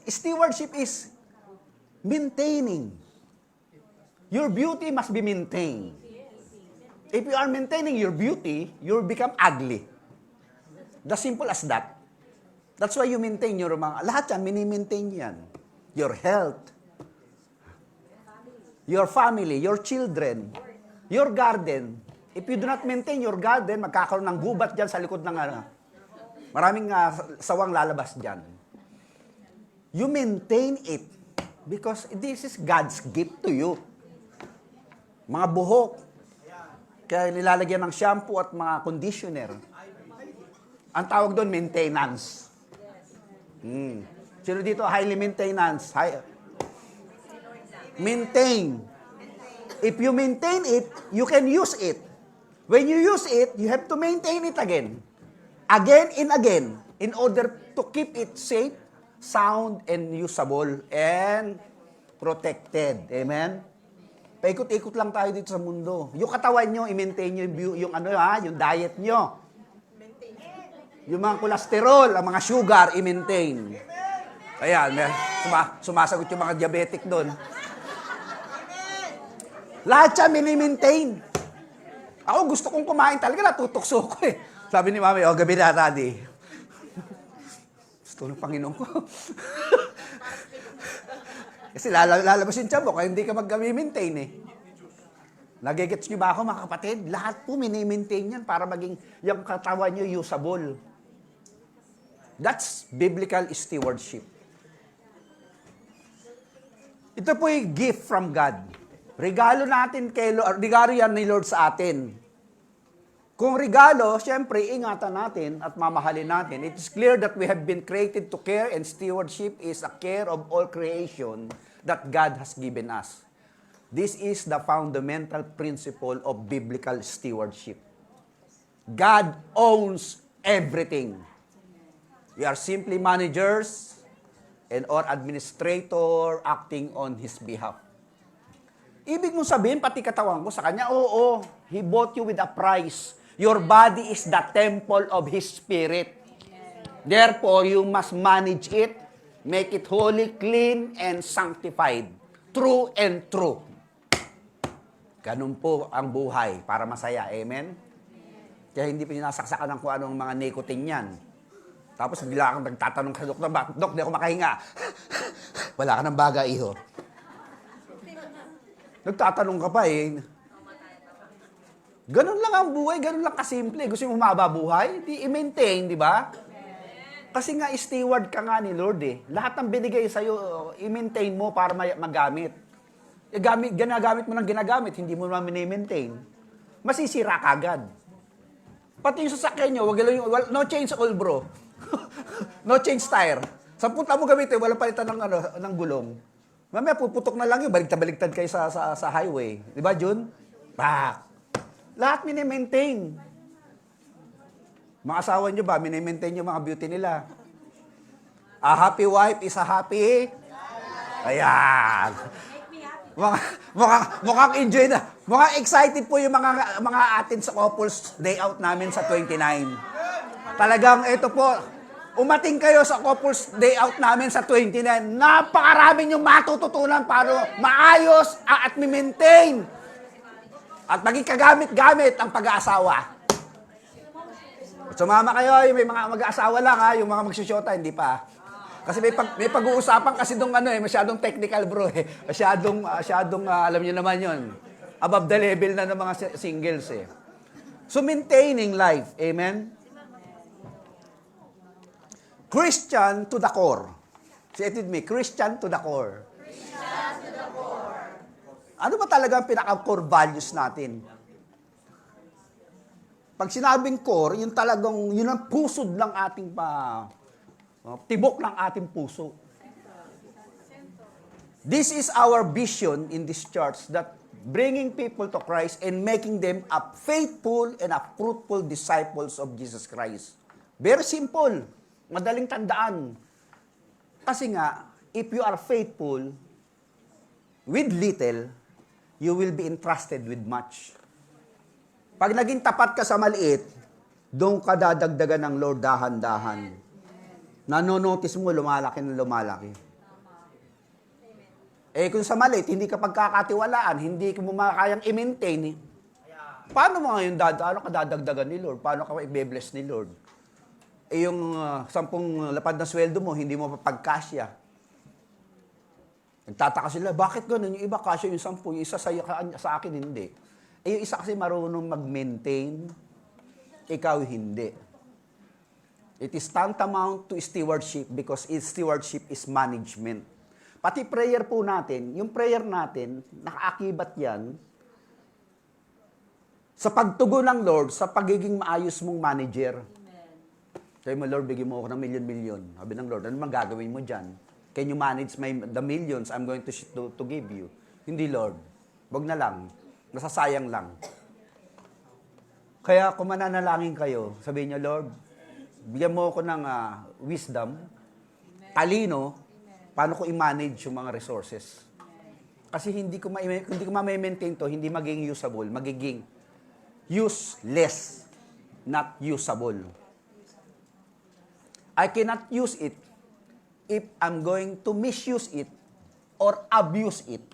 Stewardship is maintaining. Your beauty must be maintained. If you are maintaining your beauty, you'll become ugly. The simple as that. That's why you maintain your lahat yan, mini-maintain yan. Your health, your family, your children, your garden. If you do not maintain your garden, magkakaroon ng gubat dyan sa likod ng maraming sawang lalabas dyan. You maintain it because this is God's gift to you. Mga buhok, kaya nilalagyan ng shampoo at mga conditioner. Ang tawag doon, maintenance. Sino dito, highly maintenance? Maintain. If you maintain it, you can use it. When you use it, you have to maintain it again. Again and again. In order to keep it safe, sound, and usable, and protected. Amen? Paikot-ikot lang tayo dito sa mundo. Yung katawan nyo, i-maintain nyo yung diet nyo. Yung mga cholesterol, ang mga sugar, i-maintain. Ayan, sumasagot yung mga diabetic doon. Lahat siya mini-maintain. Ako gusto kong kumain talaga, natutokso ko eh. Sabi ni Mami, gabi na, Daddy. Gusto ng Panginoon ko. Kasi lalabas yung tiyan mo, kaya hindi ka mag-maintain eh. Nagigets nyo ba ako, mga kapatid? Lahat po mini-maintain yan para maging yung katawan nyo usable. That's biblical stewardship. Ito po yung gift from God. Regalo natin kay Lord, regalo yan ni Lord sa atin. Kung regalo, siyempre, ingatan natin at mamahalin natin. It is clear that we have been created to care, and stewardship is a care of all creation that God has given us. This is the fundamental principle of biblical stewardship. God owns everything. We are simply managers and or administrator acting on His behalf. Ibig mong sabihin, pati katawan ko sa Kanya, oo, He bought you with a price. Your body is the temple of His Spirit. Therefore, you must manage it, make it holy, clean, and sanctified. True and true. Ganun po ang buhay para masaya. Amen? Kaya hindi pa sinasaksakan ng kung anong mga nicotine yan. Tapos bigla kang nagtatanong sa doktor, Dok, di ako makahinga. Wala ka ng baga, iho. Nagtatanong ka pa eh. Ganun lang ang buhay, ganun lang kasimple. Gusto mo humaba buhay? I-maintain, di ba? Kasi nga, steward ka nga ni Lord eh. Lahat ng binigay sa'yo, i-maintain mo para magamit. Ginagamit mo ng ginagamit, hindi mo naman i-maintain. Masisira ka agad. Pati yung sasakyan nyo, no change oil bro. No change tire. Sa punta mo gamitin, wala palitan ng gulong. Mamaya puputok na lang yun, baligtad kayo sa highway. Di ba, Jun? Lahat mini-maintain. Mga asawa nyo ba, mini-maintain yung mga beauty nila? A happy wife is a happy... Ayan. Mukhang enjoy na. Mukhang excited po yung mga atin sa couples day out namin sa 29. Talagang ito po, umating kayo sa couples day out namin sa 29. Napakarami yung matututunan para maayos at maintain. At maging kagamit-gamit ang pag-aasawa. Sumama kayo, yung may mga mag-aasawa lang ha, yung mga magsusyota, hindi pa. Kasi may pag-uusapan kasi dong masyadong technical bro eh. Masyadong alam niyo naman 'yon. Above the level na ng mga singles eh. So maintaining life, amen. Christian to the core. Say it with me, Christian to the core. Christian to the core. Ano ba talaga ang pinaka-core values natin? Pag sinabing core, yun ang pusod ng ating tibok ng ating puso. This is our vision in this church, that bringing people to Christ and making them a faithful and a fruitful disciples of Jesus Christ. Very simple. Madaling tandaan. Kasi nga, if you are faithful with little, you will be entrusted with much. Pag naging tapat ka sa maliit, doon ka dadagdagan ng Lord dahan-dahan. Nanonotice mo, lumalaki na lumalaki. Eh kung sa maliit, hindi ka pagkakatiwalaan, hindi mo makakayang i-maintain, paano mo ngayon ano ka dadagdagan ni Lord? Paano ka i-bless ni Lord? Eh yung 10 lapad na sweldo mo, hindi mo papagkasya. Nagtataka sila, bakit gano'n? Yung iba kasya yung 10, yung isa sa akin hindi. Eh yung isa kasi marunong mag-maintain, ikaw hindi. It is tantamount to stewardship because stewardship is management. Pati prayer po natin, yung prayer natin, nakaakibat yan sa pagtugon ng Lord, sa pagiging maayos mong manager. Sabi mo, Lord, bigyan mo ako ng milyon-milyon. Sabi ng Lord, ano mang gagawin mo dyan? Can you manage the millions I'm going to give you? Hindi, Lord. Wag na lang. Nasasayang lang. Kaya kung mananalangin kayo, sabihin niyo, Lord, bigyan mo ako ng wisdom, talino, paano ko i-manage yung mga resources. Kasi hindi ko ma-maintain to, hindi magiging usable, magiging useless, not usable. I cannot use it if I'm going to misuse it or abuse it.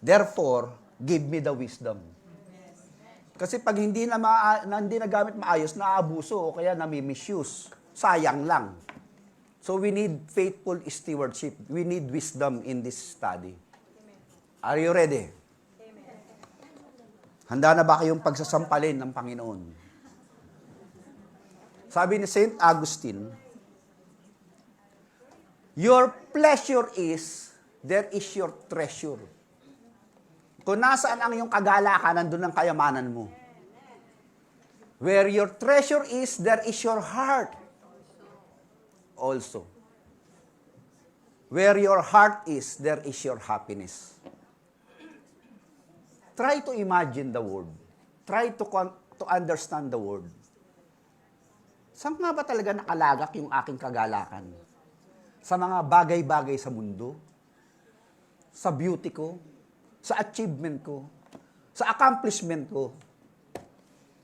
Therefore, give me the wisdom. Kasi pag hindi na gamit maayos, naaabuso o kaya nami-misuse, sayang lang. So we need faithful stewardship. We need wisdom in this study. Are you ready? Handa na ba kayong pagsasampalin ng Panginoon? Sabi ni Saint Augustine, your pleasure is, there is your treasure. Kung nasaan ang iyong kagalakan, nandun ang kayamanan mo. Where your treasure is, there is your heart also. Where your heart is, there is your happiness. Try to imagine the word. Try to understand the word. Saan nga ba talaga nakalagak yung aking kagalakan? Sa mga bagay-bagay sa mundo? Sa beauty ko? Sa achievement ko? Sa accomplishment ko?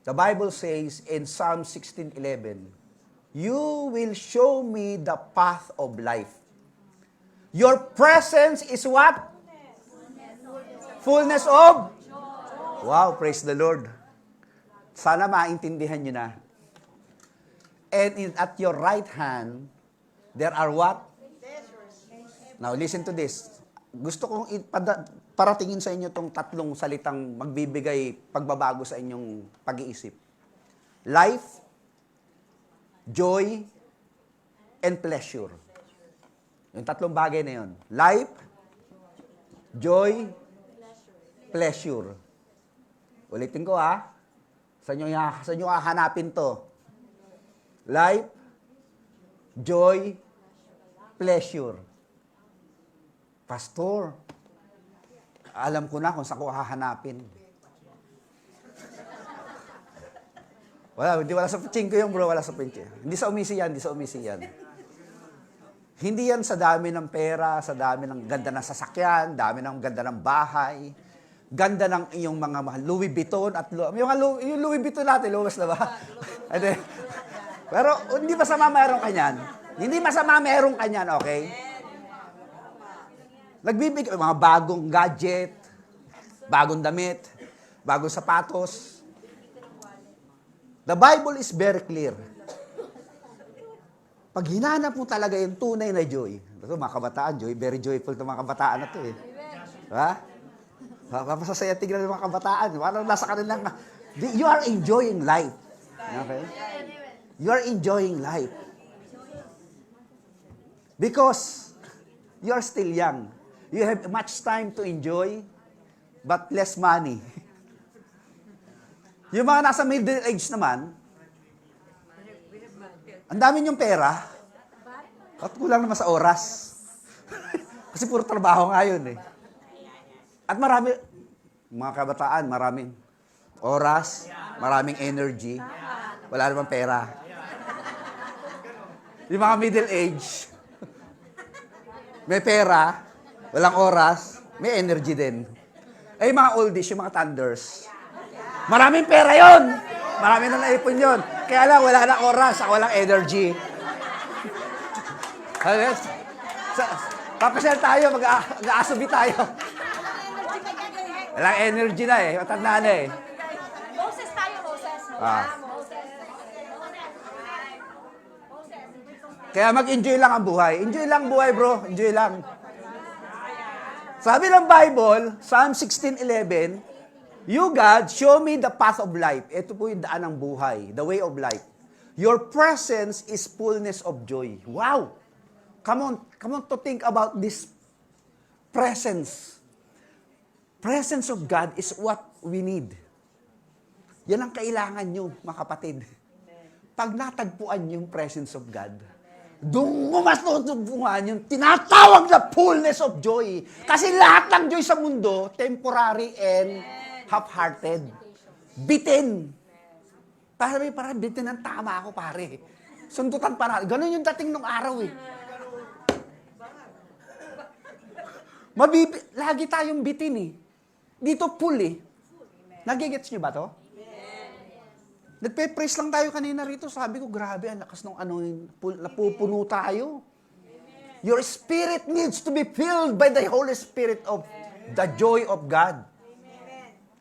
The Bible says in Psalm 16:11, you will show me the path of life. Your presence is what? Fullness of? Wow, praise the Lord. Sana maintindihan nyo na. And at your right hand, there are what? Now, listen to this. Gusto kong paratingin sa inyo itong 3 salitang magbibigay pagbabago sa inyong pag-iisip. Life, joy, and pleasure. Yung 3 bagay na yun. Life, joy, pleasure. Ulitin ko Saan nyo hahanapin to? Life, joy, pleasure. Pastor, alam ko na kung saan ko hahanapin. Wala sa pitching ko yung bro, wala sa pitching. Hindi sa umisi yan. Hindi yan sa dami ng pera, sa dami ng ganda ng sasakyan, dami ng ganda ng bahay, ganda ng iyong mga Louis Vuitton at yung Louis Vuitton natin, lumas na ba? Pero hindi masama meron kanyan. Hindi masama meron kanyan, okay? Nagbibigay mga bagong gadget, bagong damit, bagong sapatos. The Bible is very clear. Pag hinanap mo talaga yung tunay na joy, ito mga kabataan, very joyful itong mga kabataan na ito eh. Diba? Mapasasaya tignan ng mga kabataan. Parang nasa kanilang, you are enjoying life. Okay? You are enjoying life. Because you are still young. You have much time to enjoy, but less money. Yung mga nasa middle age naman, ang dami niyong pera, at kulang naman sa oras. Kasi puro trabaho nga yun eh. At marami, mga kabataan, maraming oras, maraming energy, wala namang pera. Yung mga middle age, may pera, walang oras, may energy din. Eh, yung mga oldies, yung mga thunders, maraming pera yon. Marami na naipon yon. Kaya lang, wala na oras, walang energy. Papasyal tayo, mag-aasubi tayo. Walang energy na eh, matanda na eh. Moses tayo, Moses. Ah. Kaya mag-enjoy lang ang buhay. Enjoy lang buhay, bro. Enjoy lang. Sabi ng Bible, Psalm 16:11, You, God, show me the path of life. Ito po yung daan ng buhay, the way of life. Your presence is fullness of joy. Wow! Come on to think about this presence. Presence of God is what we need. Yan ang kailangan nyo, mga kapatid. Pag natagpuan yung presence of God, doon mo mas tutugpungan yung tinatawag na fullness of joy. Kasi lahat ng joy sa mundo, temporary and half-hearted. Bitin. Parang bitin ng tama ako, pare. Sundutan pa na. Ganun yung dating nung araw eh. Lagi tayong bitin eh. Dito full eh. Nagigets nyo ba to? Nagpe-praise lang tayo kanina rito. Sabi ko, grabe, ang lakas ng napupuno tayo. Your spirit needs to be filled by the Holy Spirit of the joy of God.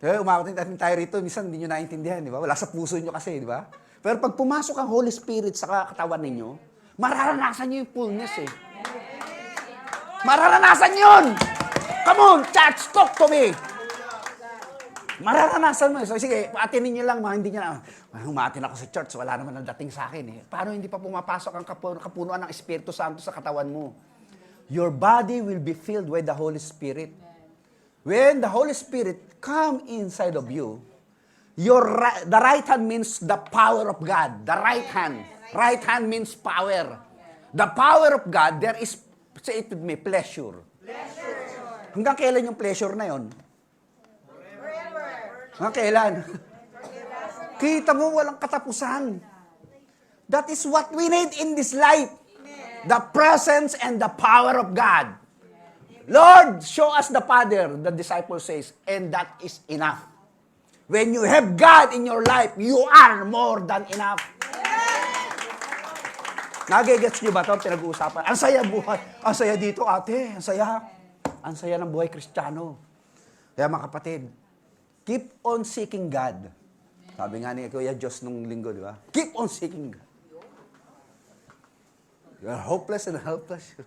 Kaya umakotin natin tayo rito, minsan hindi nyo naintindihan, di ba? Wala sa puso nyo kasi, di ba? Pero pag pumasok ang Holy Spirit sa katawan ninyo, mararanasan nyo yung fullness eh. Mararanasan yun! Come on, church, talk to me! Mararanasan mo. So, sige, atinin nyo lang, hindi nyo na, humatin ako sa church, wala naman ang dating sa akin eh. Paano hindi pa pumapasok ang kapunuan ng Espiritu Santo sa katawan mo? Your body will be filled with the Holy Spirit. When the Holy Spirit come inside of you, the right hand means the power of God. The right hand. Right hand means power. The power of God, there is, say it with me, pleasure. Hanggang kailan yung pleasure na yon? Hanggang kailan? Kita mo, walang katapusan. That is what we need in this life. The presence and the power of God. Lord, show us the Father, the disciple says, and that is enough. When you have God in your life, you are more than enough. Nagigets nyo ba ito? Pinag-uusapan. Ang saya buhay. Ang saya dito, ate. Ang saya. Ang saya ng buhay Kristiyano. Kaya mga kapatid, keep on seeking God. Sabi nga ni Kuya Diyos nung linggo, di ba? Keep on seeking God. You are hopeless and helpless.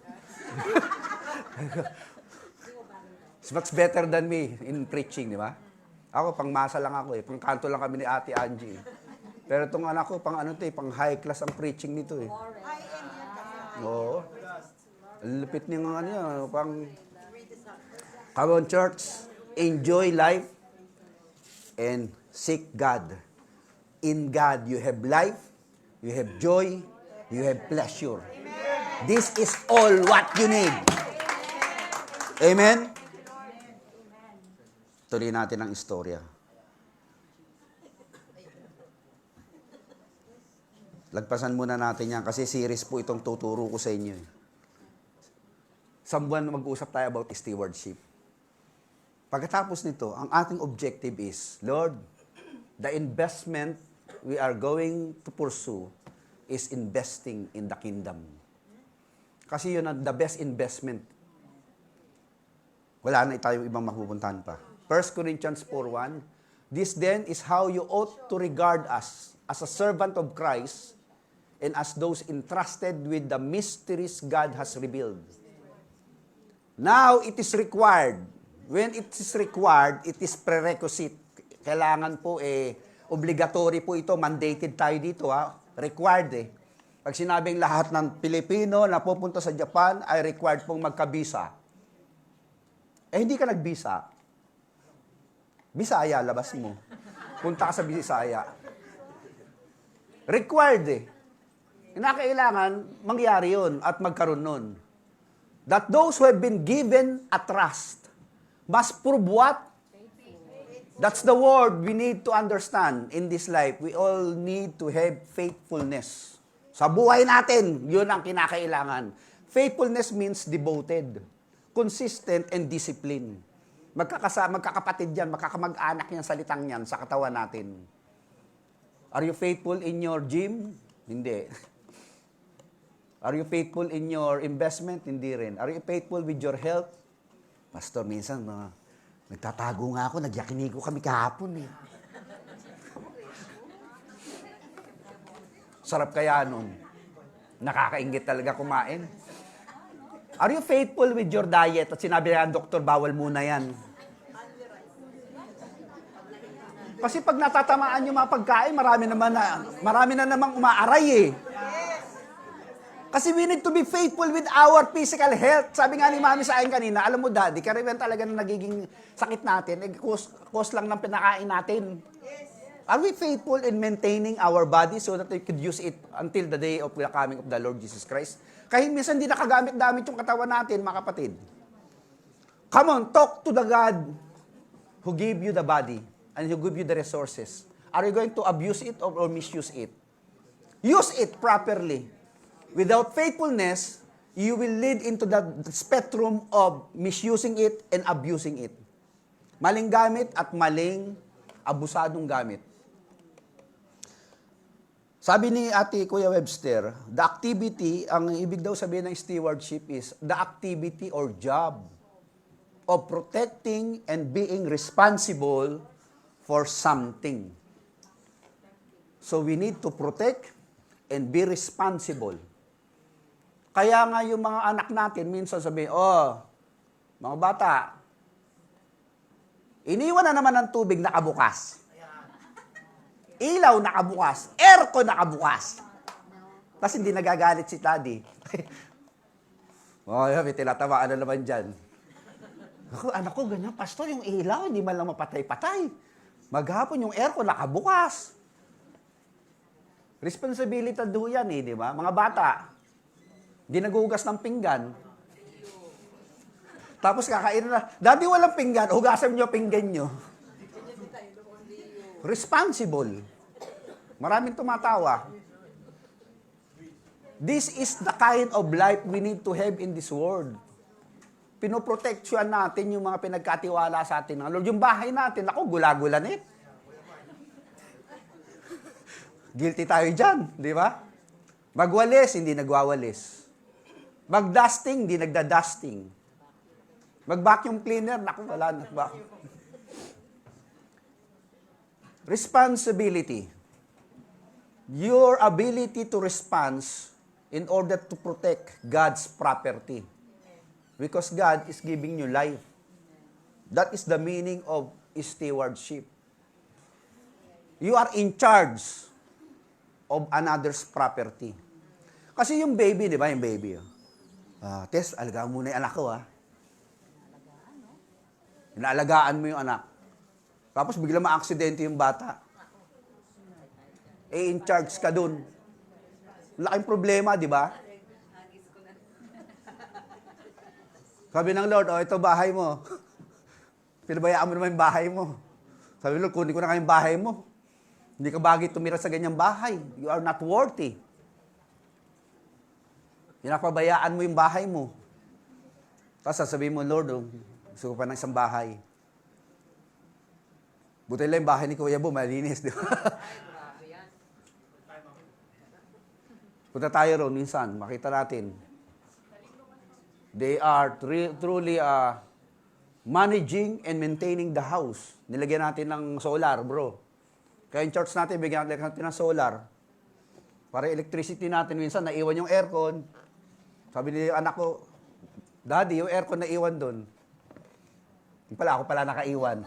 It's much better than me in preaching, di ba? Ako, pang masa lang ako eh. Pang kanto lang kami ni Ate Angie. Pero itong anak ko, pang pang high class ang preaching nito eh. Oo. Lupit niya nga niya. Come on, church. Enjoy life and seek God. In God, you have life, you have joy, you have pleasure. This is all what you need. Amen? Tuloy natin ang istorya. Lagpasan muna natin yan kasi series po itong tuturo ko sa inyo. Isang buwan mag-uusap tayo about stewardship. Pagkatapos nito, ang ating objective is, Lord, the investment we are going to pursue is investing in the kingdom. Kasi yun ang the best investment. Wala na tayong ibang mapupuntahan pa. 1 Corinthians 4:1, this then is how you ought to regard us as a servant of Christ and as those entrusted with the mysteries God has revealed. Now, it is required. When it is required, it is prerequisite. Kailangan po obligatory po ito, mandated tayo dito required Pag sinabing lahat ng Pilipino na pupunta sa Japan ay required pong magka-visa. Hindi ka nag-visa. Bisaya, labas mo. Punta ka sa Bisaya. Required Kinakailangan mangyari yun at magkaroon nun. That those who have been given a trust must prove what? That's the word we need to understand in this life. We all need to have faithfulness. Sa buhay natin, yun ang kinakailangan. Faithfulness means devoted, consistent, and discipline. Magkakapatid yan, magkakamag-anak yan, salitang yan sa katawan natin. Are you faithful in your gym? Hindi. Are you faithful in your investment? Hindi rin. Are you faithful with your health? Pastor, minsan nagtatago nga ako, nagyakinigo kami kahapon eh. Sarap kaya nun. Nakakaingit talaga kumain. Are you faithful with your diet? At sinabi ng doktor, bawal muna yan. Kasi pag natatamaan yung mga pagkain, marami na namang umaaray eh. Kasi we need to be faithful with our physical health. Sabi nga ni Mami sa akin kanina, alam mo daddy, karamihan talaga na nagiging sakit natin, cause lang ng pinakain natin. Are we faithful in maintaining our body so that we could use it until the day of the coming of the Lord Jesus Christ? Kahit minsan hindi nakagamit-damit yung katawan natin, mga kapatid. Come on, talk to the God who gave you the body and who gave you the resources. Are you going to abuse it or misuse it? Use it properly. Without faithfulness, you will lead into the spectrum of misusing it and abusing it. Maling gamit at maling abusadong gamit. Sabi ni Ate Kuya Webster, the activity, ang ibig daw sabihin ng stewardship is the activity or job of protecting and being responsible for something. So we need to protect and be responsible. Kaya nga yung mga anak natin, minsan sabihin, mga bata, iniwan na naman ng tubig nakabukas. Ilaw nakabukas. Aircon nakabukas. Tapos hindi nagagalit si daddy. May tinatamaan na naman dyan. Anak ko, ganyan, pastor, yung ilaw, hindi man lang mapatay-patay. Maghapon yung aircon nakabukas. Responsibility do yan di ba? Mga bata, hindi nagugas ng pinggan. Tapos kakain na, daddy walang pinggan, hugasan nyo pinggan nyo. Responsible. Maraming tumatawa. This is the kind of life we need to have in this world. Pinoproteksyon natin yung mga pinagkatiwala sa atin ng Lord. Yung bahay natin, ako, gula-gulan eh. Guilty tayo dyan, di ba? Magwalis, hindi nagwawalis. Mag-dusting, hindi nagda-dusting. Mag-vacuum cleaner, naku, wala na. Responsibility. Your ability to respond in order to protect God's property. Because God is giving you life. That is the meaning of stewardship. You are in charge of another's property. Kasi yung baby, di ba, yung baby. Tess, alagaan muna yung anak ko, Inaalagaan mo yung anak. Tapos bigla ma-aksidente yung bata. In charge ka dun. Laking problema, di ba? Sabi ng Lord, ito bahay mo. Pinabayaan mo naman yung bahay mo. Sabi ng Lord, kunin ko na kayong bahay mo. Hindi ka bagay tumira sa ganyang bahay. You are not worthy. Pinapabayaan mo yung bahay mo. Tapos sasabihin mo, Lord, gusto ko pa ng isang bahay. Buti lang yung bahay ni Kuya Bo, malinis, di ba? Punta tayo ron minsan, makita natin. They are truly managing and maintaining the house. Nilagyan natin ng solar, bro. Kaya yung church natin, bigyan natin ng solar. Para electricity natin, minsan naiwan yung aircon. Sabi ni anak ko, Daddy, yung aircon naiwan doon. Yung pala, ako pala nakaiwan.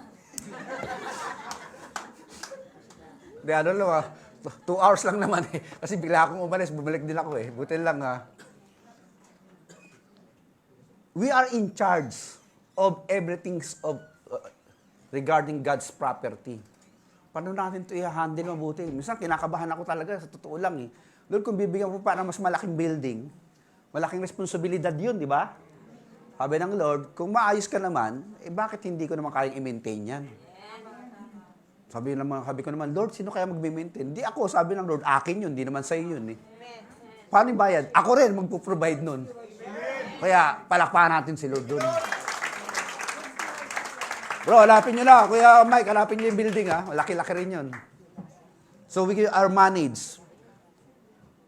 Di, 2 hours lang naman eh. Kasi bigla akong umalis, bumalik din ako eh. Buti lang We are in charge of everything regarding God's property. Paano natin ito i-handle mabuti? Minsan kinakabahan ako talaga, sa totoo lang eh. Lord, kung bibigyan mo pa ng mas malaking building, malaking responsibilidad yun, di ba? Sabi ng Lord, kung maayos ka naman, bakit hindi ko naman kayang i-maintain yan? Sabi ko naman, Lord, sino kaya mag-maintain? Di ako, sabi ng Lord, akin yun, di naman sa'yo yun eh. Paano yung bayad? Ako rin magpo-provide nun. Kaya palakpakan natin si Lord dun. Bro, alapin nyo na. Kuya Mike, alapin nyo yung building ha. Laki-laki rin yun. So we are managed.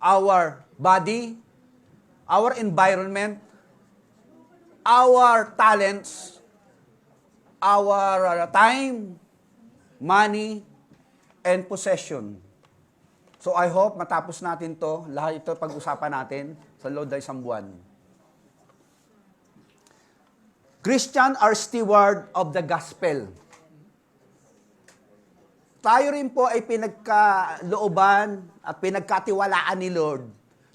Our body, our environment, our talents, our time, money, and possession. So I hope matapos natin to, lahat ito pag-usapan natin sa loob ng isang buwan. Christian are steward of the gospel. Tayo rin po ay pinagkalooban at pinagkatiwalaan ni Lord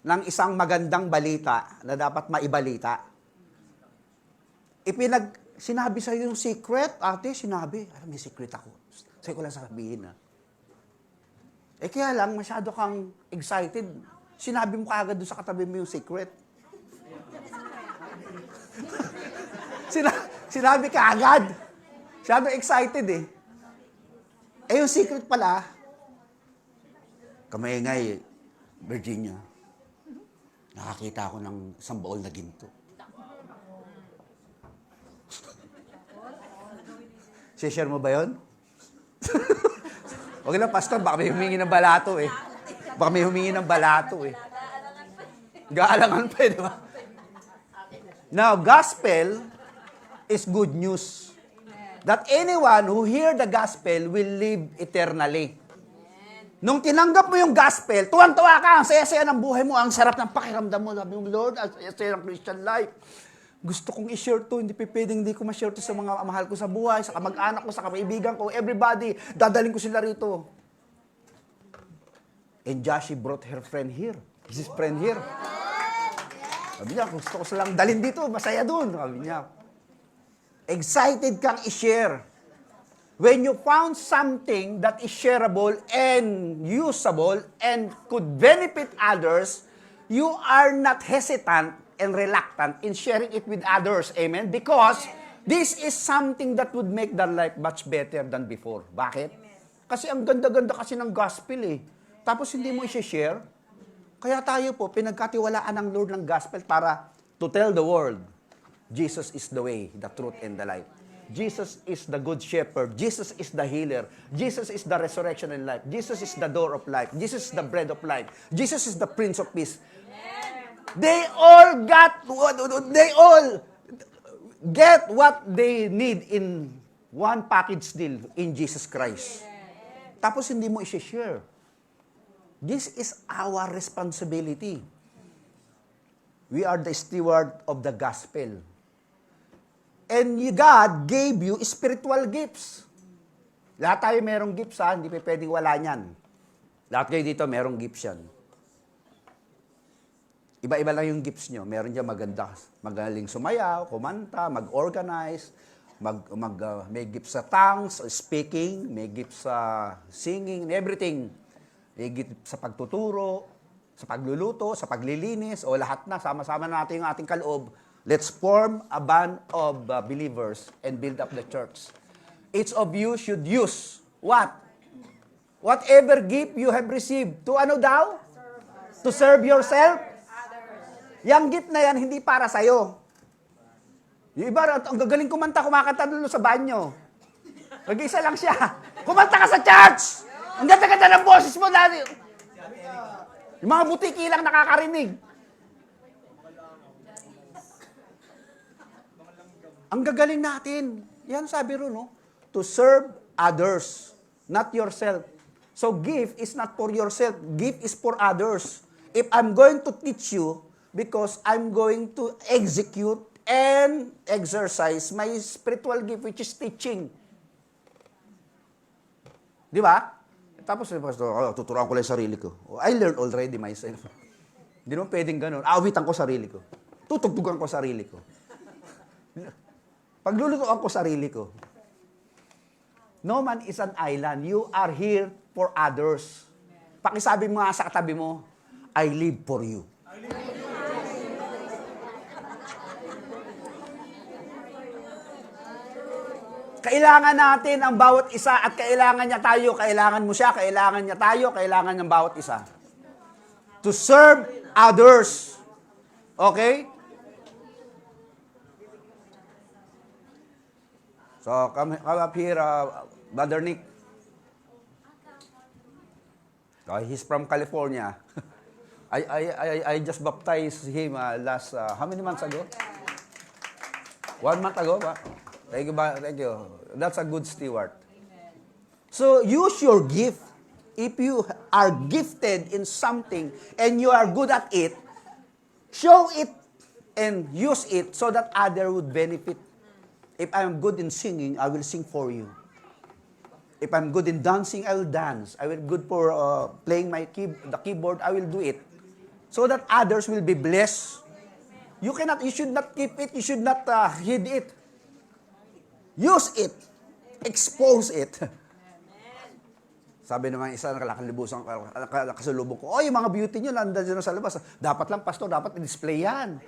ng isang magandang balita na dapat maibalita. Sinabi sa iyo yung secret, ate, sinabi. Alam, may secret ako. Sa'yo ko lang sabihin, ha. Kaya lang, masyado kang excited. Sinabi mo kaagad doon sa katabi mo yung secret. Sinabi ka agad. Masyado excited, eh. Yung secret pala, kamaingay, Virginia, nakakita ako ng isang baol na ginto. Share mo ba yun? Okay lang, pastor, baka may humingi ng balato eh. Baka may humingi ng balato eh. Gaalangan pa eh, di ba? Now, gospel is good news. That anyone who hear the gospel will live eternally. Nung tinanggap mo yung gospel, tuwang-tuwa ka, ang saya-saya ng buhay mo, ang sarap ng pakiramdam mo. Sabi mo, Lord, ang saya ng Christian life. Gusto kong i-share to, hindi pwedeng hindi ko ma-share to sa mga mahal ko sa buhay, sa kamag-anak ko, sa kaibigan ko, everybody, dadaling ko sila rito. And Joshi brought her friend here. His friend here. Sabi niya, gusto ko silang dalhin dito, masaya dun. Sabi niya, excited kang i-share. When you found something that is shareable and usable and could benefit others, you are not hesitant and reluctant in sharing it with others. Amen? Because this is something that would make their life much better than before. Bakit? Kasi ang ganda-ganda kasi ng gospel eh. Tapos hindi mo i-share. Kaya tayo po, pinagkatiwalaan ng Lord ng gospel para to tell the world, Jesus is the way, the truth, and the life. Jesus is the good shepherd. Jesus is the healer. Jesus is the resurrection and life. Jesus is the door of life. Jesus is the bread of life. Jesus is the Prince of Peace. They all get what they need in one package deal in Jesus Christ. Tapos hindi mo i-share. This is our responsibility. We are the steward of the gospel. And God gave you spiritual gifts. Lahat tayo merong gifts, ha? Hindi pa pwedeng wala niyan. Lahat kayo dito merong gifts yan. Iba-iba lang yung gifts nyo. Meron dyan magaling sumayaw, kumanta, mag-organize, may gifts sa tongues, speaking, may gifts sa singing, everything. May gifts sa pagtuturo, sa pagluluto, sa paglilinis, o lahat na, sama-sama natin yung ating kaloob. Let's form a band of believers and build up the church. Each of you should use what? Whatever gift you have received. To ano daw? To serve yourself? Yang gift na yan, hindi para sa'yo. Yung iba, ang gagaling kumanta, kumakanta doon sa banyo. Mag-isa lang siya. Kumanta ka sa church! Ang ganda-ganda ng boses mo dati. Yung mga butiki lang nakakarinig. Ang gagaling natin. Yan sabi ro, no? To serve others, not yourself. So gift is not for yourself. Gift is for others. If I'm going to teach you, because I'm going to execute and exercise my spiritual gift, which is teaching. Di ba? Tapos, tuturuan ko lang sarili ko. I learned already myself. Hindi naman pwedeng ganun. Awitan ko sarili ko. Tutugtugan ko sarili ko. Paglulutuan ko sarili ko. No man is an island. You are here for others. Pakisabi mo nga sa katabi mo, I live for you. Kailangan natin ang bawat isa at kailangan niya tayo, kailangan mo siya, kailangan niya tayo, kailangan ng bawat isa. to serve others. Okay? So, come up here, Brother Nick. He's from California. I just baptized him last, how many months ago? 1 month ago ba? Thank you. That's a good steward. So, use your gift. If you are gifted in something and you are good at it, show it and use it so that others would benefit. If I'm good in singing, I will sing for you. If I'm good in dancing, I will dance. I will good for playing the keyboard, I will do it. So that others will be blessed. You should not keep it, you should not hide it. Use it. Expose it. Sabi naman isa, nakasalubong ko, yung mga beauty nyo, nandan dyan sa labas. Dapat lang, pastor, dapat i-display yan.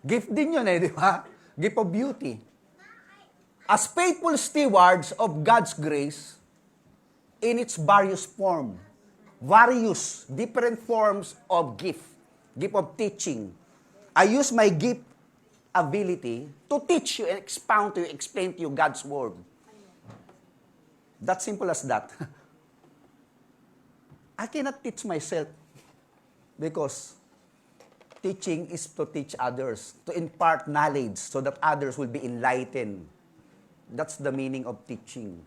Gift din yun di ba? Gift of beauty. As faithful stewards of God's grace, in its various different forms of gift of teaching. I use my gift ability to teach you and expound to you, explain to you God's word. That simple as that. I cannot teach myself because teaching is to teach others, to impart knowledge so that others will be enlightened. That's the meaning of teaching.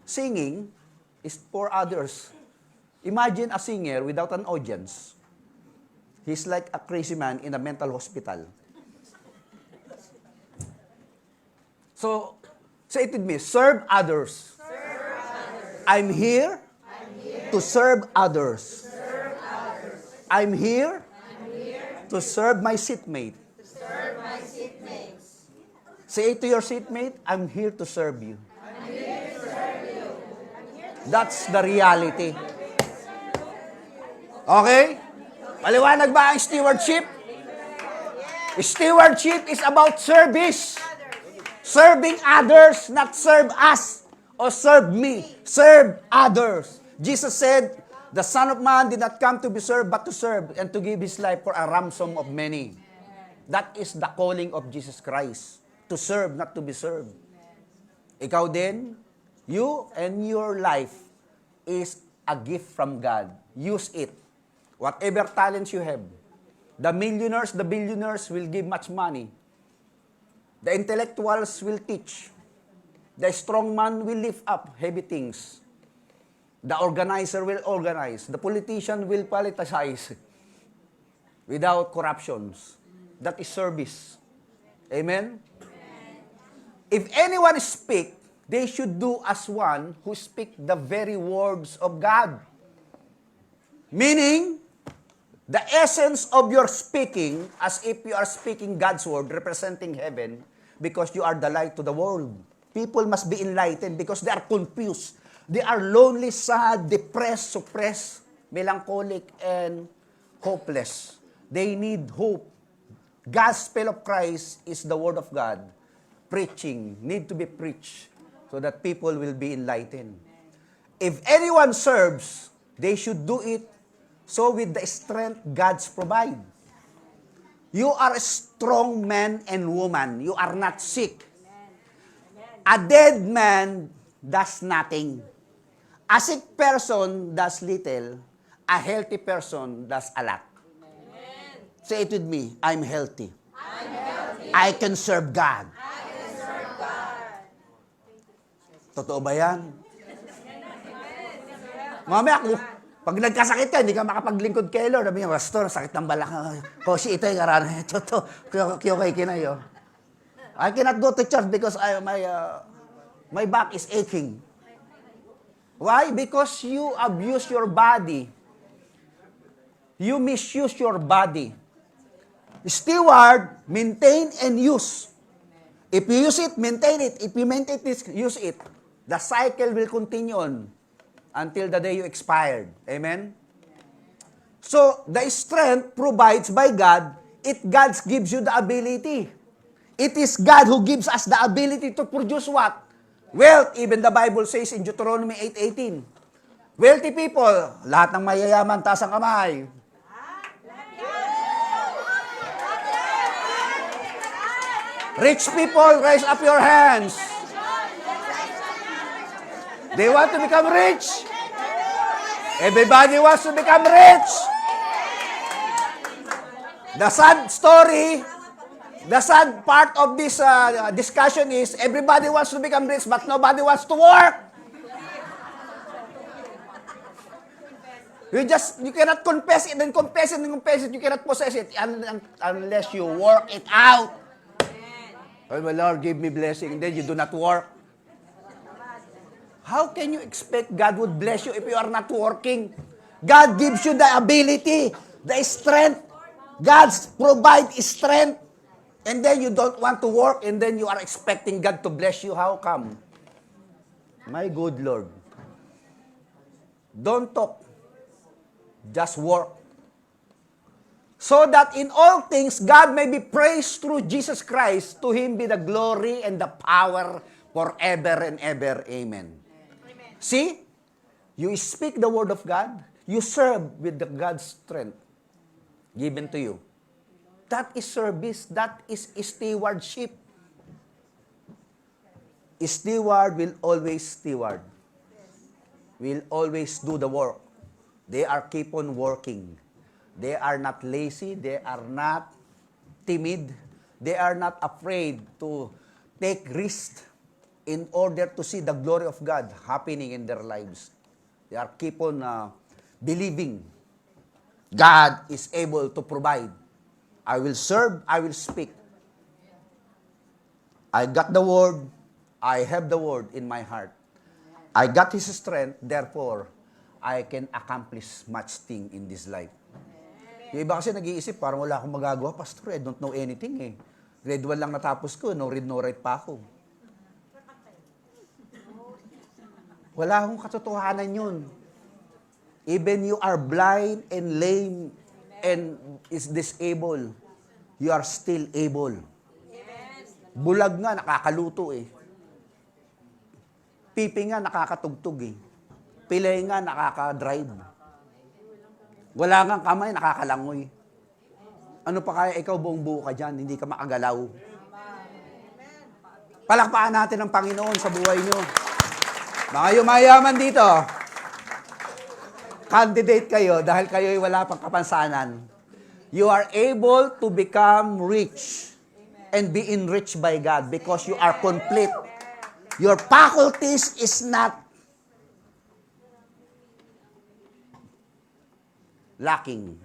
Singing is for others. Imagine a singer without an audience. He's like a crazy man in a mental hospital. So, say it with me, serve others. I'm here to serve others. I'm here to serve my seatmate. Say it to your seatmate, I'm here to serve you. That's the reality. Okay? Paliwanag ba ang stewardship? Stewardship is about service. Serving others, not serve us. Or serve me. Serve others. Jesus said, the Son of Man did not come to be served, but to serve and to give His life for a ransom of many. That is the calling of Jesus Christ. To serve, not to be served. Ikaw din, you and your life is a gift from God. Use it. Whatever talents you have. The millionaires, the billionaires will give much money. The intellectuals will teach. The strong man will lift up heavy things. The organizer will organize. The politician will politicize without corruptions. That is service. Amen? If anyone speak, they should do as one who speak the very words of God. Meaning, the essence of your speaking, as if you are speaking God's word, representing heaven, because you are the light to the world. People must be enlightened because they are confused. They are lonely, sad, depressed, suppressed, melancholic, and hopeless. They need hope. Gospel of Christ is the word of God. Preaching, need to be preached so that people will be enlightened. If anyone serves, they should do it so with the strength God's provide. You are a strong man and woman. You are not sick. A dead man does nothing. A sick person does little. A healthy person does a lot. Amen. Say it with me. I'm healthy. I'm healthy. I can serve God. I can serve God. Totoo ba yan? Mamaya, pag nagkasakit ka, hindi ka makapaglingkod kay Lord. Sabi niya, Pastor, sakit ng balak. Koshi, ito yung karana. Ito, kiyokay kinayo. I cannot go to church because my back is aching. Why? Because you abuse your body. You misuse your body. Steward, maintain and use. If you use it, maintain it. If you maintain it, use it. The cycle will continue on until the day you expired. Amen? So, the strength provides by God, God gives you the ability. It is God who gives us the ability to produce what? Wealth. Even the Bible says in Deuteronomy 8:18, Wealthy people, lahat ng mayayaman, taas ang kamay. Rich people, raise up your hands. They want to become rich. Everybody wants to become rich. The sad story, the sad part of this discussion is everybody wants to become rich but nobody wants to work. You cannot confess it and confess it and confess it. You cannot possess it unless you work it out. Oh, my Lord, give me blessing. Then you do not work. How can you expect God would bless you if you are not working? God gives you the ability, the strength. God provides strength. And then you don't want to work and then you are expecting God to bless you. How come? My good Lord. Don't talk. Just work. So that in all things, God may be praised through Jesus Christ. To Him be the glory and the power forever and ever. Amen. See? You speak the word of God. You serve with the God's strength given to you. That is service. That is stewardship. Steward will always steward. Will always do the work. They are keep on working. They are not lazy. They are not timid. They are not afraid to take risks in order to see the glory of God happening in their lives. They are keep on believing God is able to provide. I will serve, I will speak. I got the word, I have the word in my heart. I got His strength, therefore, I can accomplish much thing in this life. Yung iba kasi nag-iisip, parang wala akong magagawa, Pastor, I don't know anything eh. Grade 1 lang natapos ko, no read, no write pa ako. Wala akong katotohanan yun. Even you are blind and lame and is disabled, you are still able. Bulag nga, nakakaluto eh. Pipi nga, nakakatugtog eh. Pilay nga, nakakadrive. Wala nga kamay, nakakalangoy. Ano pa kaya ikaw buong buo ka dyan, hindi ka makagalaw. Palakpakan natin ang Panginoon sa buhay nyo. Mga yumayaman dito, candidate kayo dahil kayo'y wala pang kapansanan. You are able to become rich and be enriched by God because you are complete. Your faculties is not lacking.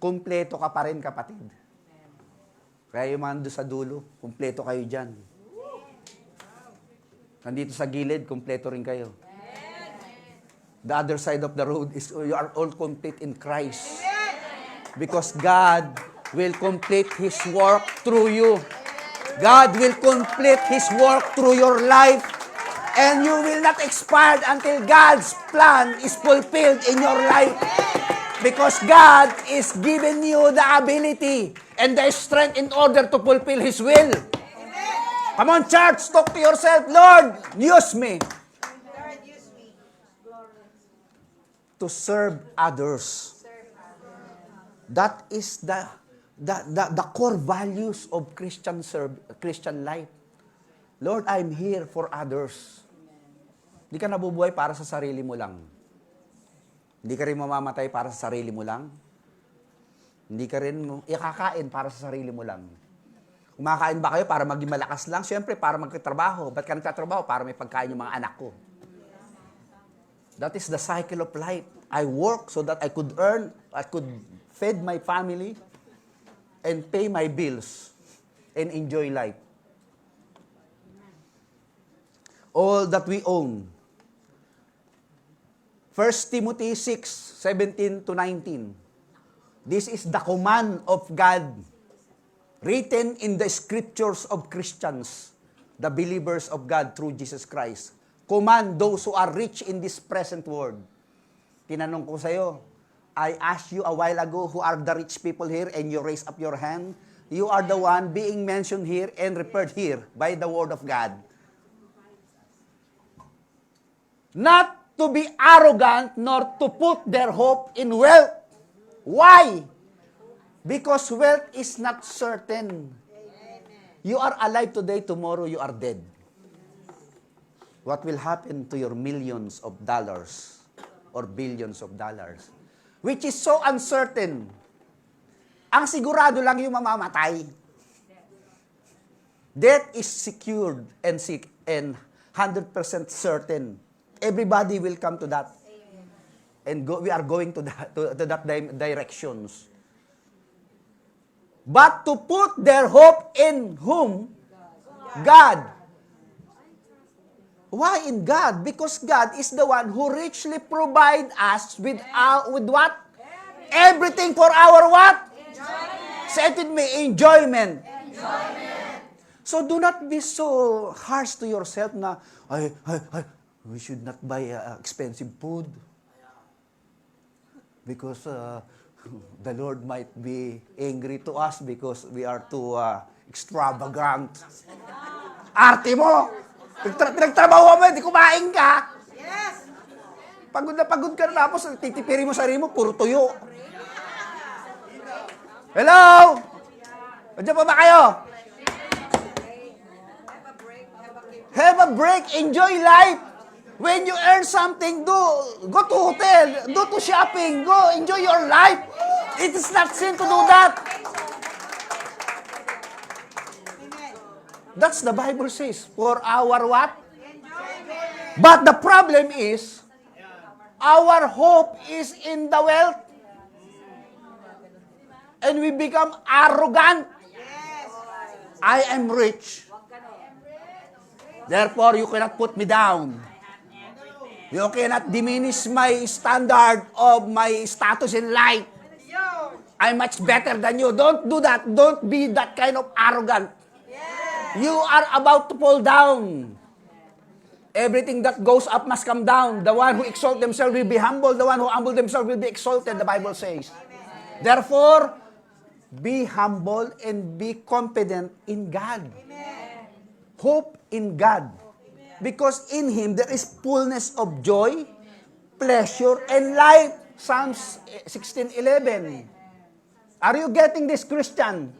Kumpleto ka pa rin, kapatid. Kaya yung mga doon sa dulo, kumpleto kayo dyan. Nandito sa gilid, kumpleto rin kayo. The other side of the road is you are all complete in Christ. Because God will complete His work through you. God will complete His work through your life. And you will not expire until God's plan is fulfilled in your life. Because God is giving you the ability and the strength in order to fulfill His will. Amen. Come on, church, talk to yourself, Lord, use me. Lord, use me. To serve others. That is the core values of Christian life. Lord, I'm here for others. Hindi ka nabubuhay para sa sarili mo lang. Hindi ka rin mamamatay para sa sarili mo lang. Hindi ka rin ikakain para sa sarili mo lang. Kumakain ba kayo para maging malakas lang? Siyempre, para magkatrabaho. Ba't ka nagtatrabaho? Para may pagkain yung mga anak ko. That is the cycle of life. I work so that I could earn, I could feed my family, and pay my bills, and enjoy life. All that we own. 1 Timothy 6:17 to 19. This is the command of God written in the scriptures of Christians, the believers of God through Jesus Christ. Command those who are rich in this present world. Tinanong ko sa iyo, I asked you a while ago who are the rich people here and you raise up your hand. You are the one being mentioned here and referred here by the word of God. Not to be arrogant nor to put their hope in wealth. Why? Because wealth is not certain. You are alive today, tomorrow you are dead. What will happen to your millions of dollars or billions of dollars? Which is so uncertain. Ang sigurado lang yung mamamatay. Death is secured and 100% certain. Everybody will come to that. And we are going to that directions. But to put their hope in whom? God. Why in God? Because God is the one who richly provide us with what? Everything for our what? Say it with me, enjoyment. So do not be so harsh to yourself na, we should not buy expensive food. Because the Lord might be angry to us because we are too extravagant. Arte mo! Pinagtrabaho mo, hindi kumain ka. Yes. Pagod ka na tapos titipirin mo sarili mo, puro tuyo. Hello? Andiyan pa ba kayo? Have a break. Enjoy life. When you earn something, go to hotel, go to shopping, go enjoy your life. It is not sin to do that. That's the Bible says. For our what? But the problem is, our hope is in the wealth. And we become arrogant. I am rich. Therefore, you cannot put me down. You cannot diminish my standard of my status in life. I'm much better than you. Don't do that. Don't be that kind of arrogant. You are about to fall down. Everything that goes up must come down. The one who exalts themselves will be humble. The one who humbles themselves will be exalted, the Bible says. Therefore, be humble and be confident in God. Hope in God. Because in Him there is fullness of joy, pleasure, and life. Psalms 16:11. Are you getting this, Christian?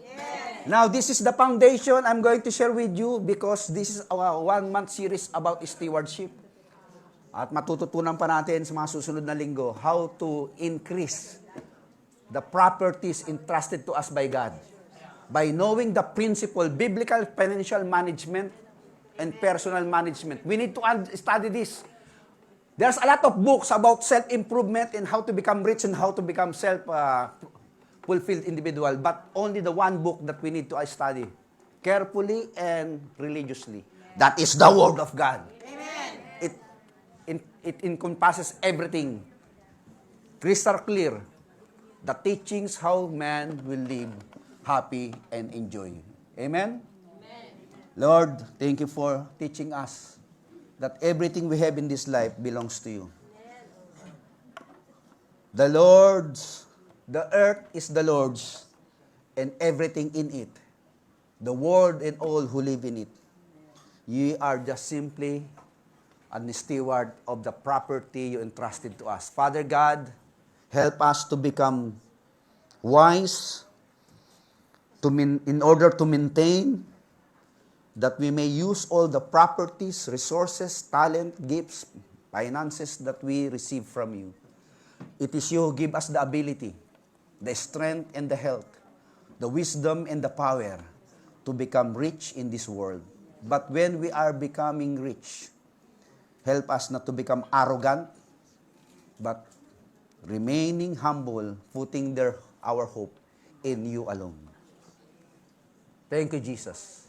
Now, this is the foundation I'm going to share with you because this is our 1-month series about stewardship. At matututunan pa natin sa mga susunod na linggo how to increase the properties entrusted to us by God. By knowing the principle, biblical financial management, and personal management. We need to study this. There's a lot of books about self-improvement and how to become rich and how to become fulfilled individual, but only the one book that we need to study carefully and religiously. That is the Word of God. Amen. It encompasses everything. Crystal clear. The teachings how man will live happy and enjoy. Amen? Lord, thank you for teaching us that everything we have in this life belongs to you. The earth is the Lord's, and everything in it, the world and all who live in it. Ye are just simply a steward of the property you entrusted to us. Father God, help us to become wise in order to maintain that we may use all the properties, resources, talent, gifts, finances that we receive from you. It is you who give us the ability, the strength and the health, the wisdom and the power to become rich in this world. But when we are becoming rich, help us not to become arrogant, but remaining humble, putting our hope in you alone. Thank you, Jesus.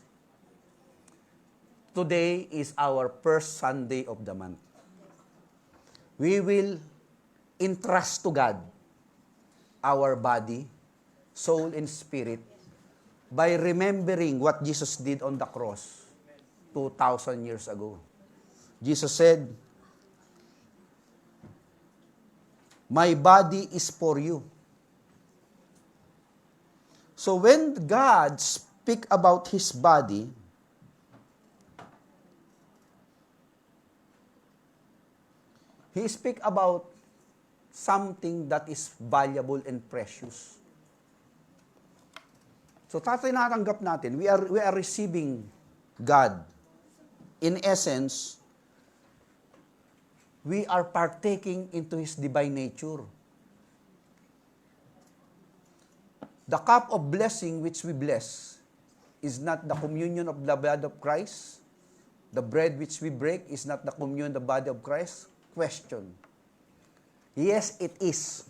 Today is our first Sunday of the month. We will entrust to God our body, soul, and spirit by remembering what Jesus did on the cross 2,000 years ago. Jesus said, "My body is for you." So when God speak about His body, He speak about something that is valuable and precious. So tinatanggap natin, we are receiving God. In essence, we are partaking into His divine nature. The cup of blessing which we bless is not the communion of the blood of Christ. The bread which we break is not the communion of the body of Christ. Question. Yes, it is.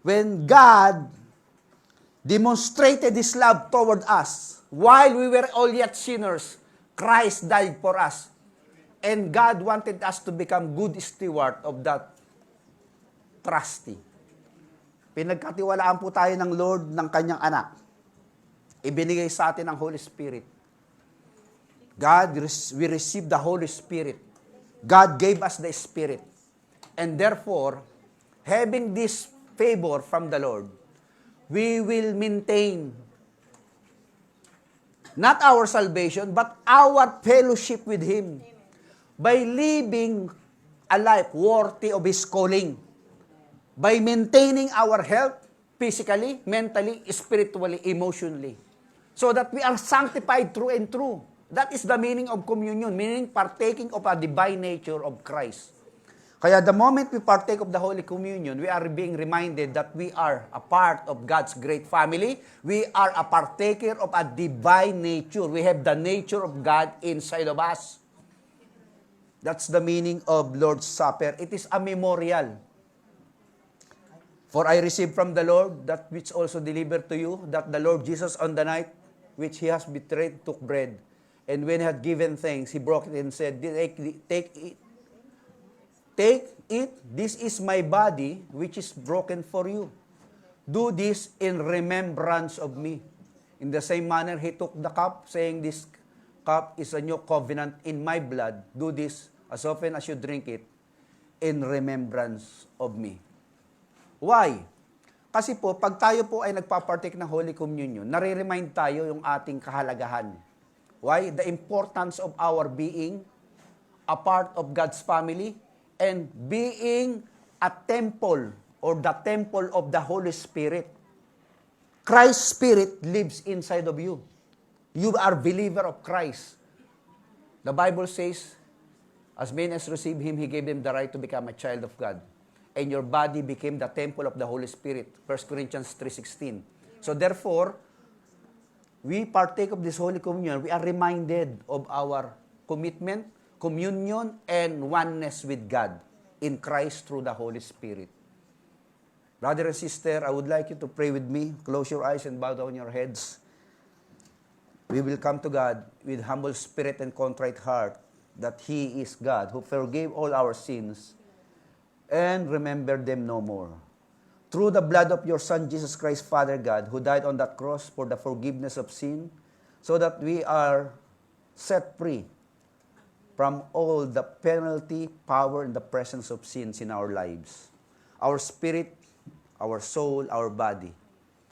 When God demonstrated His love toward us, while we were all yet sinners, Christ died for us. And God wanted us to become good steward of that trusty. Pinagkatiwalaan po tayo ng Lord ng Kanyang anak. Ibinigay sa atin ang Holy Spirit. We received the Holy Spirit. God gave us the Spirit. And therefore, having this favor from the Lord, we will maintain not our salvation, but our fellowship with Him by living a life worthy of His calling, by maintaining our health physically, mentally, spiritually, emotionally, so that we are sanctified through and through. That is the meaning of communion, meaning partaking of a divine nature of Christ. Kaya the moment we partake of the Holy Communion, we are being reminded that we are a part of God's great family. We are a partaker of a divine nature. We have the nature of God inside of us. That's the meaning of Lord's Supper. It is a memorial. For I received from the Lord that which also delivered to you, that the Lord Jesus on the night which He has betrayed took bread. And when He had given thanks, He broke it and said, Take it, this is my body, which is broken for you. Do this in remembrance of me. In the same manner, He took the cup, saying, This cup is a new covenant in my blood. Do this as often as you drink it in remembrance of me. Why? Kasi po, pag tayo po ay nagpapartake ng Holy Communion, nare-remind tayo yung ating kahalagahan. Why? The importance of our being a part of God's family, and being a temple or the temple of the Holy Spirit. Christ's Spirit lives inside of you. You are believer of Christ. The Bible says, as many as receive Him, He gave them the right to become a child of God. And your body became the temple of the Holy Spirit. 1 Corinthians 3:16. So therefore, we partake of this Holy Communion. We are reminded of our commitment, communion, and oneness with God in Christ through the Holy Spirit. Brother and sister, I would like you to pray with me. Close your eyes and bow down your heads. We will come to God with humble spirit and contrite heart that He is God who forgave all our sins and remember them no more. Through the blood of your Son, Jesus Christ, Father God, who died on that cross for the forgiveness of sin, so that we are set free from all the penalty, power, and the presence of sins in our lives. Our spirit, our soul, our body,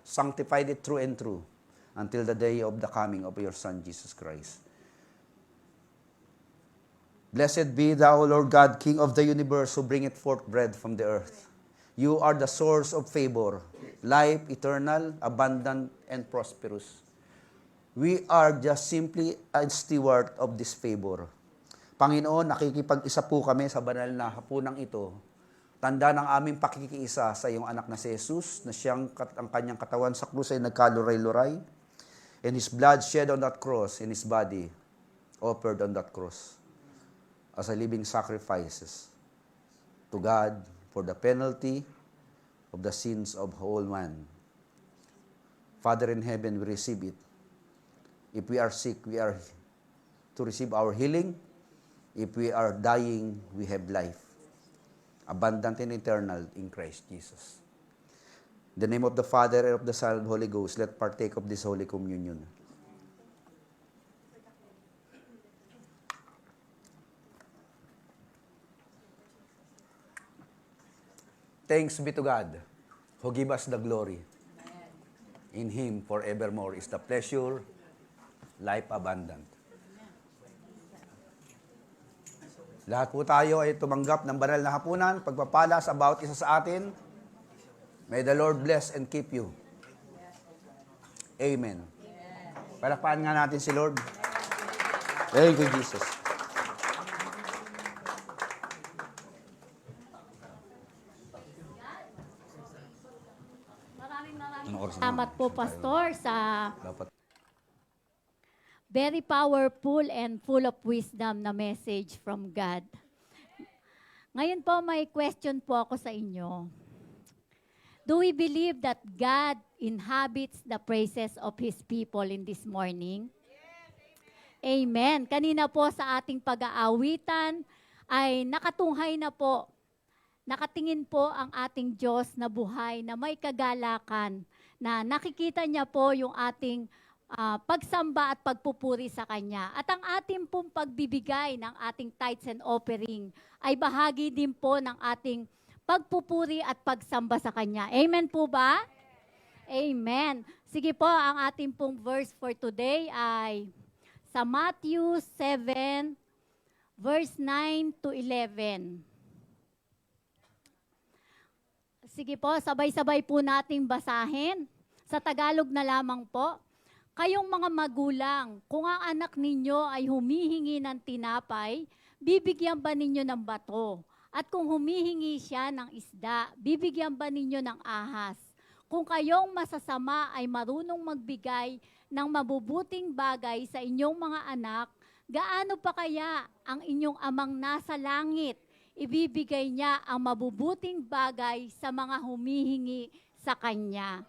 sanctified it through and through until the day of the coming of your Son, Jesus Christ. Blessed be thou, O Lord God, King of the universe, who bringeth forth bread from the earth. You are the source of favor, life eternal, abundant, and prosperous. We are just simply a steward of this favor. Panginoon, nakikipag-isa po kami sa banal na hapunang ito. Tanda ng aming pakikiisa sa iyong anak na si Jesus, na siyang ang kanyang katawan sa krus ay nagkaluray-luray, and His blood shed on that cross, and His body offered on that cross as a living sacrifices to God for the penalty of the sins of whole man. Father in heaven, we receive it. If we are sick, we are to receive our healing. If we are dying, we have life, abundant and eternal in Christ Jesus. In the name of the Father, and of the Son, and Holy Ghost, let partake of this Holy Communion. Thanks be to God, who give us the glory. In Him forevermore is the pleasure, life abundant. Lahat po tayo ay tumanggap ng banal na hapunan, pagpapala sa bawat isa sa atin. May the Lord bless and keep you. Amen. Palakpakan nga natin si Lord. Thank you, Jesus. Anong oras na? Salamat po, Pastor, sa Dapat. very powerful and full of wisdom na message from God. Ngayon po, may question po ako sa inyo. Do we believe that God inhabits the praises of His people in this morning? Amen. Kanina po sa ating pag-aawitan ay nakatunghay na po, nakatingin po ang ating Diyos na buhay na may kagalakan, na nakikita niya po yung ating pagsamba at pagpupuri sa Kanya. At ang ating pong pagbibigay ng ating tithes and offering ay bahagi din po ng ating pagpupuri at pagsamba sa Kanya. Amen po ba? Amen. Sige po, ang ating pong verse for today ay sa Matthew 7, verse 9 to 11. Sige po, sabay-sabay po nating basahin. Sa Tagalog na lamang po. Kayong mga magulang, kung ang anak ninyo ay humihingi ng tinapay, bibigyan ba ninyo ng bato? At kung humihingi siya ng isda, bibigyan ba ninyo ng ahas? Kung kayong masasama ay marunong magbigay ng mabubuting bagay sa inyong mga anak, gaano pa kaya ang inyong amang nasa langit? Ibibigay niya ang mabubuting bagay sa mga humihingi sa Kanya.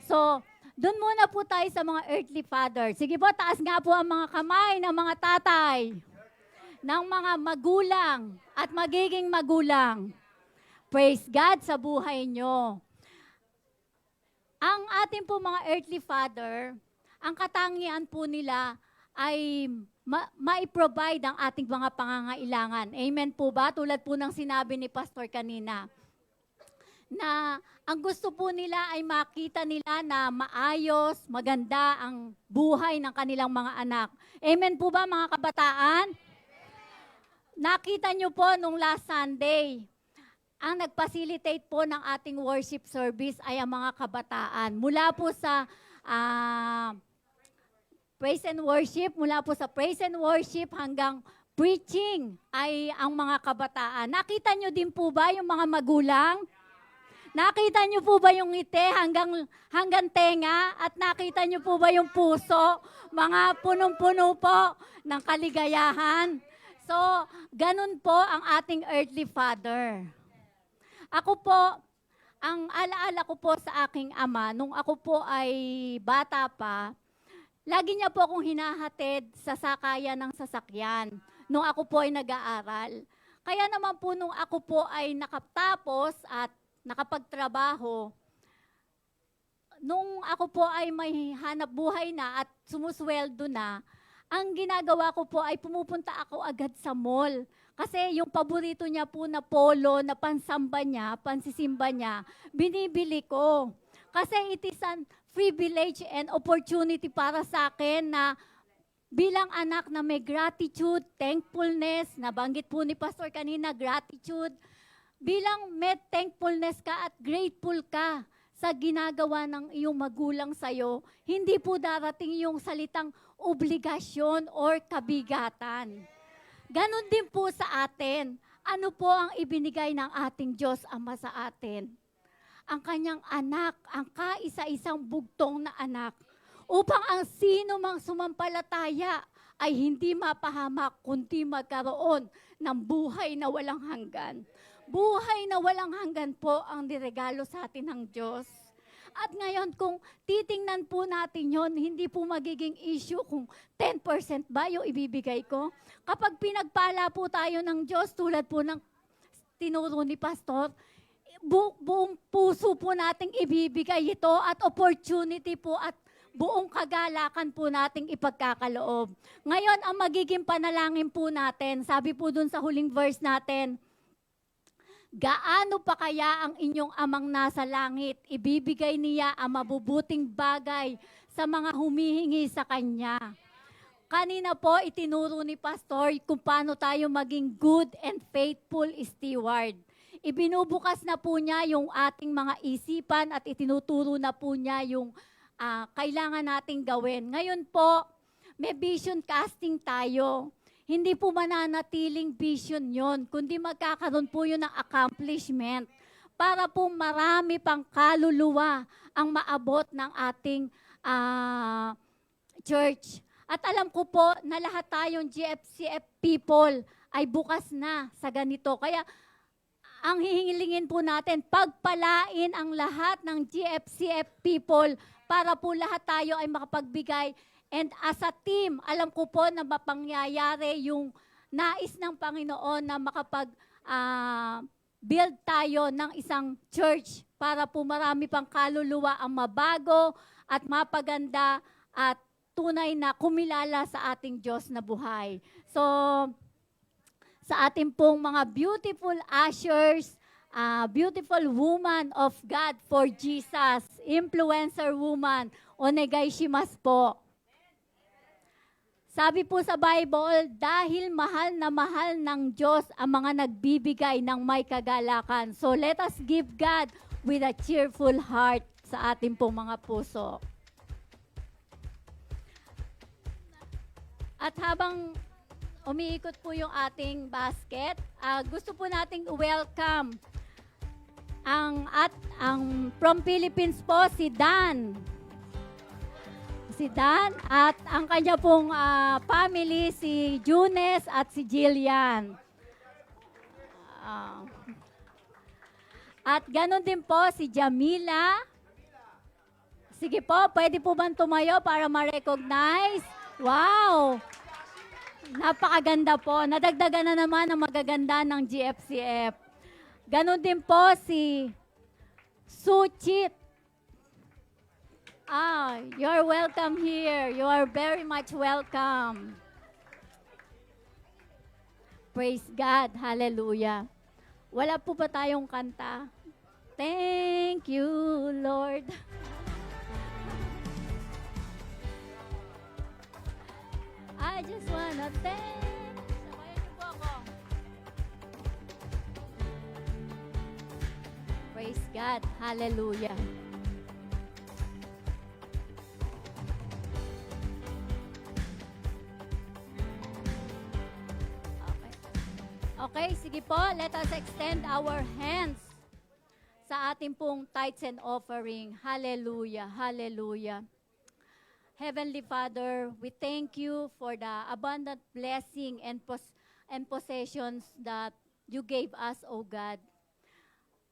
So, doon muna po tayo sa mga earthly father. Sige po, taas nga po ang mga kamay ng mga tatay, ng mga magulang at magiging magulang. Praise God sa buhay nyo. Ang ating po mga earthly father, ang katangian po nila ay ma-provide ang ating mga pangangailangan. Amen po ba? Tulad po ng sinabi ni Pastor kanina, na ang gusto po nila ay makita nila na maayos, maganda ang buhay ng kanilang mga anak. Amen po ba mga kabataan? Nakita nyo po nung last Sunday, ang nag-facilitate po ng ating worship service ay ang mga kabataan. Mula po sa praise and worship, mula po sa praise and worship hanggang preaching ay ang mga kabataan. Nakita nyo din po ba yung mga magulang? Nakita niyo po ba yung ngiti hanggang tenga? At nakita niyo po ba yung puso? Mga punong-puno po ng kaligayahan. So, ganun po ang ating earthly father. Ako po, ang alaala ko po sa aking ama, nung ako po ay bata pa, lagi niya po akong hinahatid sa sakayan ng sasakyan nung ako po ay nag-aaral. Kaya naman po nung ako po ay nakatapos at nakapagtrabaho, nung ako po ay may hanap buhay na at sumusweldo na, ang ginagawa ko po ay pumupunta ako agad sa mall. Kasi yung paborito niya po na polo, na pansamba niya, pansisimba niya, binibili ko. Kasi it is an privilege and opportunity para sa akin na bilang anak na may gratitude, thankfulness, nabanggit po ni Pastor kanina, gratitude, bilang may thankfulness ka at grateful ka sa ginagawa ng iyong magulang sa'yo, hindi po darating yung salitang obligasyon or kabigatan. Ganon din po sa atin. Ano po ang ibinigay ng ating Diyos Ama sa atin? Ang kanyang anak, ang kaisa-isang bugtong na anak, upang ang sino mang sumampalataya ay hindi mapahamak, kundi magkaroon ng buhay na walang hanggan. Buhay na walang hanggan po ang niregalo sa atin ng Diyos. At ngayon, kung titingnan po natin yon, hindi po magiging issue kung 10% ba yung ibibigay ko. Kapag pinagpala po tayo ng Diyos, tulad po ng tinuro ni Pastor, buong puso po nating ibibigay ito at opportunity po at buong kagalakan po nating ipagkakaloob. Ngayon, ang magiging panalangin po natin, sabi po dun sa huling verse natin, gaano pa kaya ang inyong amang nasa langit? Ibibigay niya ang mabubuting bagay sa mga humihingi sa Kanya. Kanina po, itinuro ni Pastor kung paano tayo maging good and faithful steward. Ibinubukas na po niya yung ating mga isipan at itinuturo na po niya yung kailangan nating gawin. Ngayon po, may vision casting tayo. Hindi po mananatiling vision yon, kundi magkakaroon po yun ng accomplishment para po marami pang kaluluwa ang maabot ng ating church. At alam ko po na lahat tayong GFCF people ay bukas na sa ganito. Kaya ang hihingilingin po natin, pagpalain ang lahat ng GFCF people para po lahat tayo ay makapagbigay. And as a team, alam ko po na mapangyayari yung nais ng Panginoon na build tayo ng isang church para po marami pang kaluluwa ang mabago at mapaganda at tunay na kumilala sa ating Diyos na buhay. So, sa ating pong mga beautiful ushers, beautiful woman of God for Jesus, influencer woman, onegai shimasu po. Sabi po sa Bible, dahil mahal na mahal ng Diyos ang mga nagbibigay ng may kagalakan. So let us give God with a cheerful heart sa ating pong mga puso. At habang umiikot po yung ating basket, gusto po nating welcome ang from Philippines po si Dan. Si Dan at ang kanya pong family, si Junes at si Jillian. At ganon din po si Jamila. Sige po, pwede po bang tumayo para ma-recognize? Wow! Napakaganda po. Nadagdagan na naman ang magaganda ng GFCF. Ganon din po si Suchit. You're welcome here. You are very much welcome. Praise God. Hallelujah. Wala po ba tayong kanta? Thank you, Lord. I just wanna thank. Sabayan niyo po ako. Praise God. Hallelujah. Okay, sige po. Let us extend our hands sa ating pong tithes and offering. Hallelujah. Hallelujah. Heavenly Father, we thank you for the abundant blessing and possessions that you gave us, O God,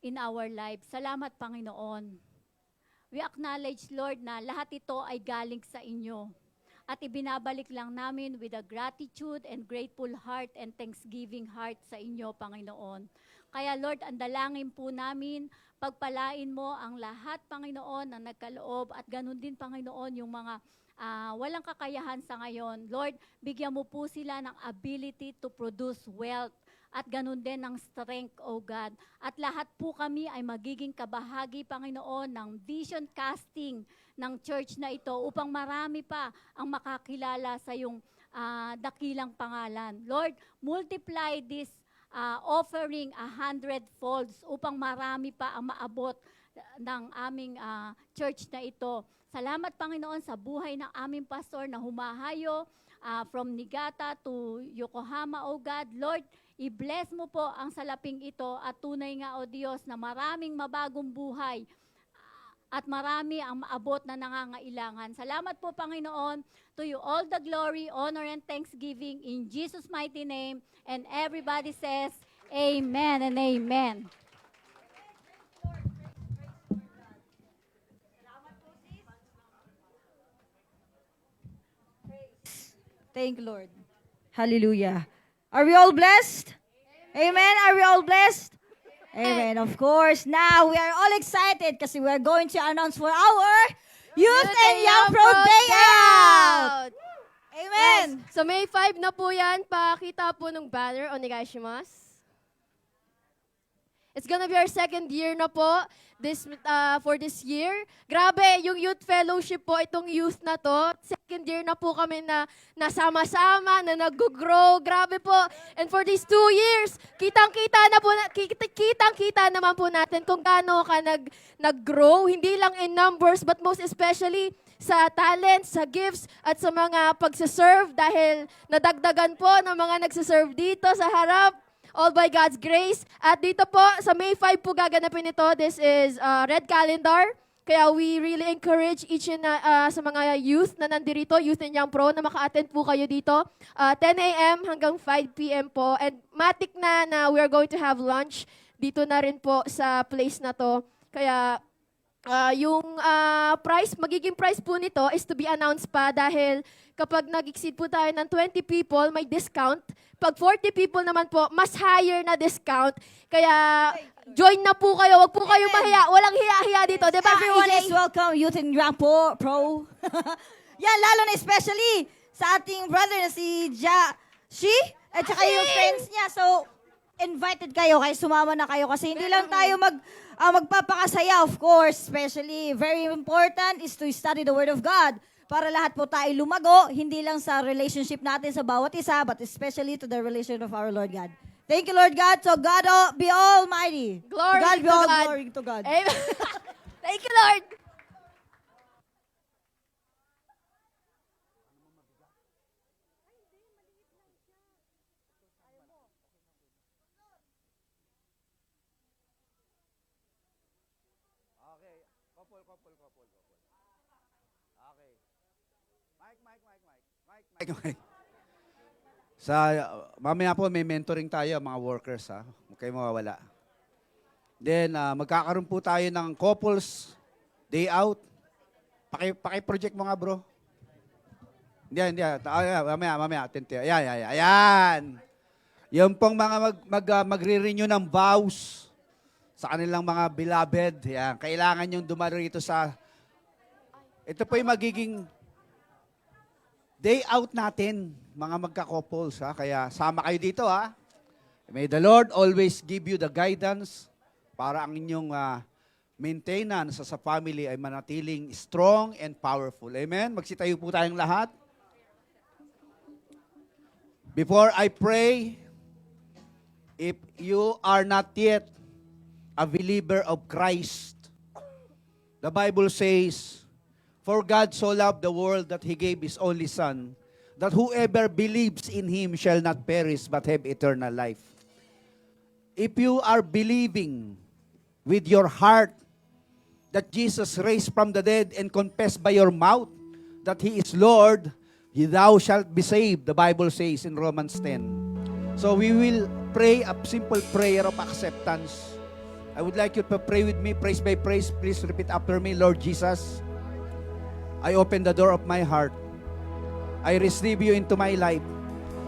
in our lives. Salamat, Panginoon. We acknowledge, Lord, na lahat ito ay galing sa inyo. At ibinabalik lang namin with a gratitude and grateful heart and thanksgiving heart sa inyo, Panginoon. Kaya, Lord, ang dalangin po namin, pagpalain mo ang lahat, Panginoon, na nagkaloob at ganun din, Panginoon, yung mga walang kakayahan sa ngayon. Lord, bigyan mo po sila ng ability to produce wealth at ganun din ng strength, O God. At lahat po kami ay magiging kabahagi, Panginoon, ng vision casting ng church na ito upang marami pa ang makakilala sa iyong dakilang pangalan. Lord, multiply this offering 100-folds upang marami pa ang maabot ng aming church na ito. Salamat, Panginoon, sa buhay ng aming pastor na humahayo from Niigata to Yokohama, O God. Lord, i-bless mo po ang salaping ito at tunay nga, O Diyos, na maraming mabagong buhay at marami ang maabot na nangangailangan. Salamat po, Panginoon. To you all the glory, honor, and thanksgiving in Jesus' mighty name. And everybody says, Amen and Amen. Thank you, Lord. Hallelujah. Are we all blessed? Amen. Are we all blessed? Amen. Of course. Now we are all excited kasi we are going to announce for our Youth and Young Pro Day Out. Amen. So May 5 na po yan. Pakita po ng banner. Onegaishimasu. It's gonna be our second year na po for this year. Grabe, yung youth fellowship po, itong youth na to, second year na po kami na nasama-sama, na nag-grow. Grabe po. And for these 2 years, kitang-kita naman po natin kung gaano ka nag-grow. Hindi lang in numbers, but most especially sa talents, sa gifts, at sa mga pagsaserve dahil nadagdagan po ng mga nagsaserve dito sa harap. All by God's grace. At dito po, sa May 5 po gaganapin ito. This is Red Calendar. Kaya we really encourage each and sa mga youth na nandirito, Youth and Young Pro, na maka-attend po kayo dito. 10 a.m. hanggang 5 p.m. po. And matik na we are going to have lunch dito na rin po sa place na to. Kaya yung magiging price po nito is to be announced pa dahil kapag nag-exceed po tayo ng 20 people, may discount. Pag 40 people naman po, mas higher na discount. Kaya join na po kayo. Wag po kayo mahiya. Walang hiya-hiya dito. Diba, Everyone AJ? is welcome, Youth and Young Pro. Yan, lalo na especially sa ating brother na si Shi at saka yung friends niya. So, invited kayo, kaya sumama na kayo kasi hindi lang tayo magpapakasaya, of course, especially very important is to study the Word of God para lahat po tayo lumago, hindi lang sa relationship natin sa bawat isa, but especially to the relation of our Lord God. Thank you, Lord God. So God be almighty. Glory God be to all God. glory to God. Amen. Thank you, Lord. Mike. Mamaya po may mentoring tayo mga workers ha. Huwag kayo mawawala. Then magkakaroon po tayo ng couples day out. Paki-project mo nga bro. Hindi. Mamaya. Ayan. Yung pong mga magre-renew ng vows sa kanilang mga beloved. Yan. Kailangan yung dumalo rito sa... Ito po yung magiging day out natin, mga magka-couples. Kaya sama kayo dito. May the Lord always give you the guidance para ang inyong maintenance sa family ay manatiling strong and powerful. Amen? Magsitayo po tayong lahat. Before I pray, if you are not yet a believer of Christ, the Bible says, for God so loved the world that He gave His only Son, that whoever believes in Him shall not perish but have eternal life. If you are believing with your heart that Jesus raised from the dead and confess by your mouth that He is Lord, thou shalt be saved, the Bible says in Romans 10. So we will pray a simple prayer of acceptance. I would like you to pray with me, praise by praise. Please repeat after me. Lord Jesus, I open the door of my heart. I receive you into my life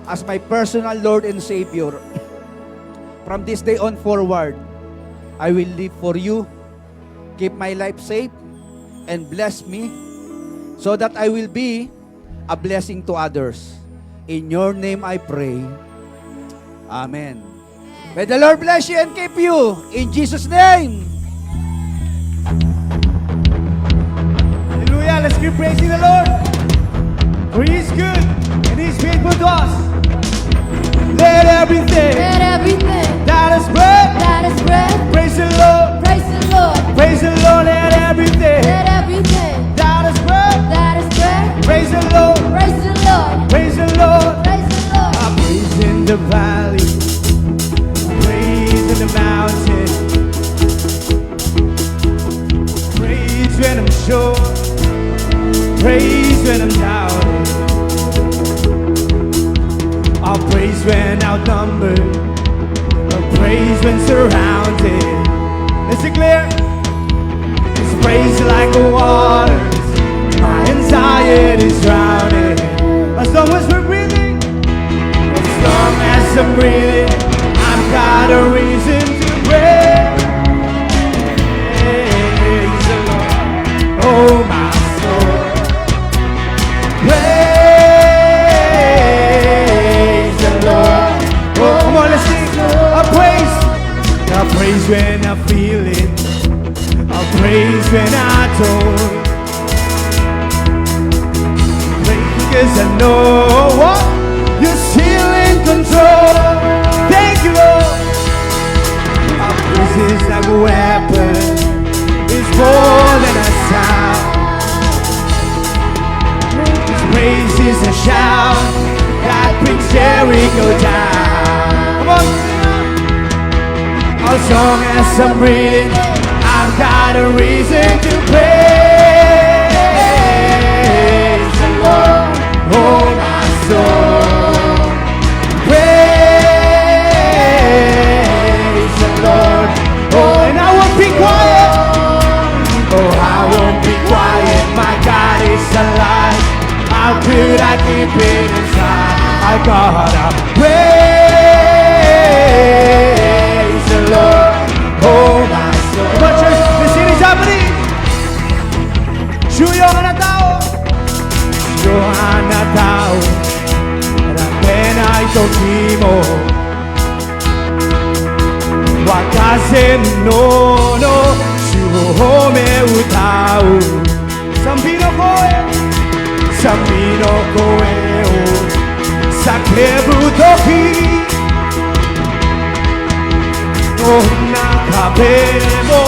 as my personal Lord and Savior. From this day on forward, I will live for you, keep my life safe, and bless me so that I will be a blessing to others. In your name I pray. Amen. May the Lord bless you and keep you. In Jesus' name. Hallelujah. Let's keep praising the Lord. For He is good and He is faithful to us. Let everything that is breath praise the Lord. Praise the Lord. Let everything that is breath praise the Lord. Praise the Lord. I praise in the valley, praise in the mountain, praise when I'm sure, praise when I'm doubting. I'll praise when outnumbered, I'll praise when surrounded. Let's declare, it's praise like the waters, my anxiety is drowning. As long as we're breathing, as long as I'm breathing, I've got a reason to praise the Lord. Oh my soul, praise the Lord. Oh, come on, let's sing. A praise I praise when I feel it, I praise when I don't. Praise 'cause I know what you're still in control. Thank you, Lord. Our praise is like a weapon, it's more than a sound. This praise is a shout that brings Jericho down. Come on. As long as I'm breathing, I've got a reason to praise the Lord, oh my soul. Praise the Lord, oh, and I won't be quiet. Oh, I won't be quiet, my God is alive. How could I keep it inside? I gotta praise the Lord, oh my soul. Come on, church, this is happening. Shuyo hanatao, shuyo hanatao, rapenai toki mo. Wakase no no, shuhome utau. Sambino koe, sambino koe o, sakebu toki. No nakabe mo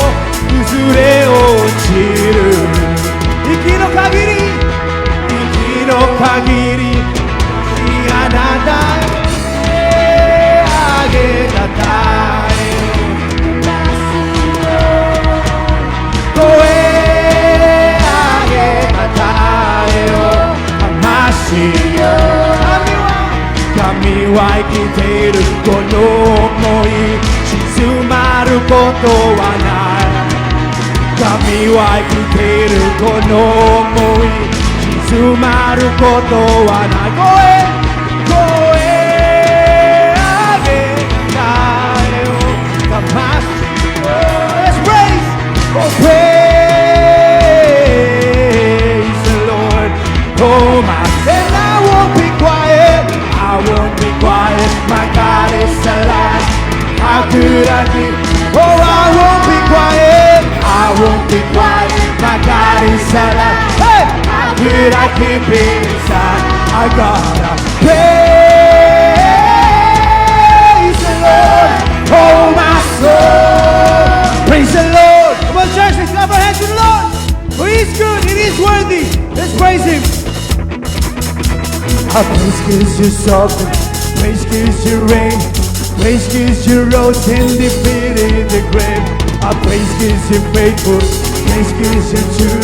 uzure ochiru. Iki no kagiri, iki no kagiri, anata e agetatai. Koe agetatai o amashi. Kami wa ikiteru kono omoi, shizumaru koto wa nai. Kami wa ikiteru kono omoi, shizumaru koto wa nai. Koe, koe agetai o tamashi. Let's praise, oh praise the Lord, oh my. And I won't be quiet, I won't be quiet, my God is alive. How could I keep? Oh, I won't be quiet, I won't be quiet, my God is alive. Hey, how could I keep it inside? I gotta praise the Lord, oh my soul. Praise the Lord. Come on, church, let's clap our hands to the Lord. For He's good, and He's worthy. Let's praise Him. I praise 'cause you're sovereign, praise 'cause you reign, praise 'cause you rose and defeated the grave. I praise 'cause you're faithful, praise 'cause you're true,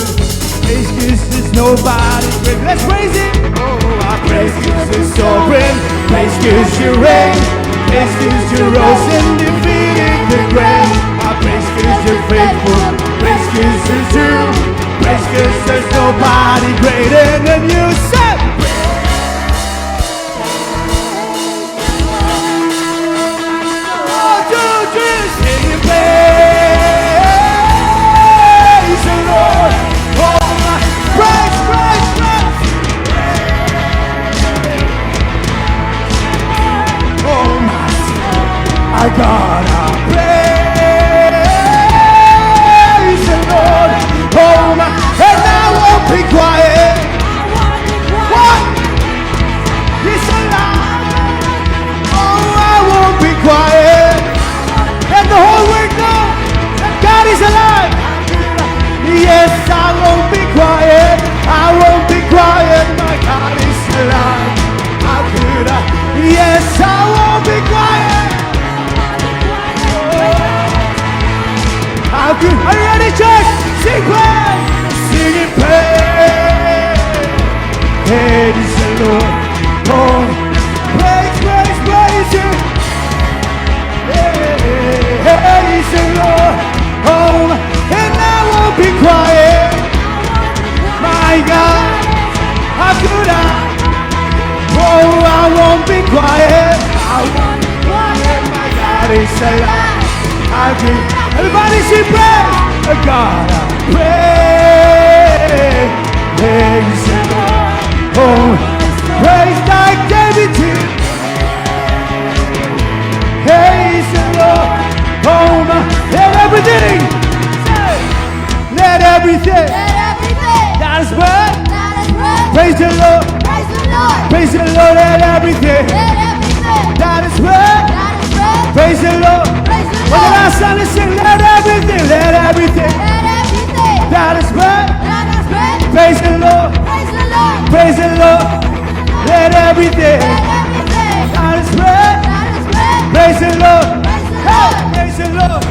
praise 'cause there's nobody great. Let's praise Him. Oh, I praise 'cause you're sovereign, praise 'cause you reign, praise 'cause you rose and defeated the grave. I praise 'cause you're faithful, praise 'cause you're true, praise 'cause there's nobody greater than you. Say. Praise the Lord, oh my, praise, praise, praise. Oh my soul, I gotta praise the Lord, oh my, and I won't be quiet. What? He's alive. Oh, I won't be quiet. Let the whole world know that God is alive. Yes, I won't be quiet. I won't be quiet. My God is alive. How could I? Yes, I won't be quiet. How could? Are you ready, church? Sing praise, sing it praise. Praise the Lord. Oh, praise, praise, praise Him. Praise the Lord, oh, and I won't be quiet. My God, how could I? Oh, I won't be quiet. I won't be quiet. My God is alive. I can. Everybody say praise. I gotta pray. Praise the Lord, oh, praise like David did. Praise the Lord, oh. Praise the Lord. Praise the Lord. Praise the Lord and everything. Let everything That is breath. that is breath. Praise the Lord. Praise the For the Lord. last time, let's sing. Let everything. Let everything. Let everything That is breath. that is breath. Praise the Lord. Praise the Lord. Praise the Lord. Let everything. Let everything That is breath. that is breath. Praise the Lord. Praise the Hey, Lord. praise the Lord.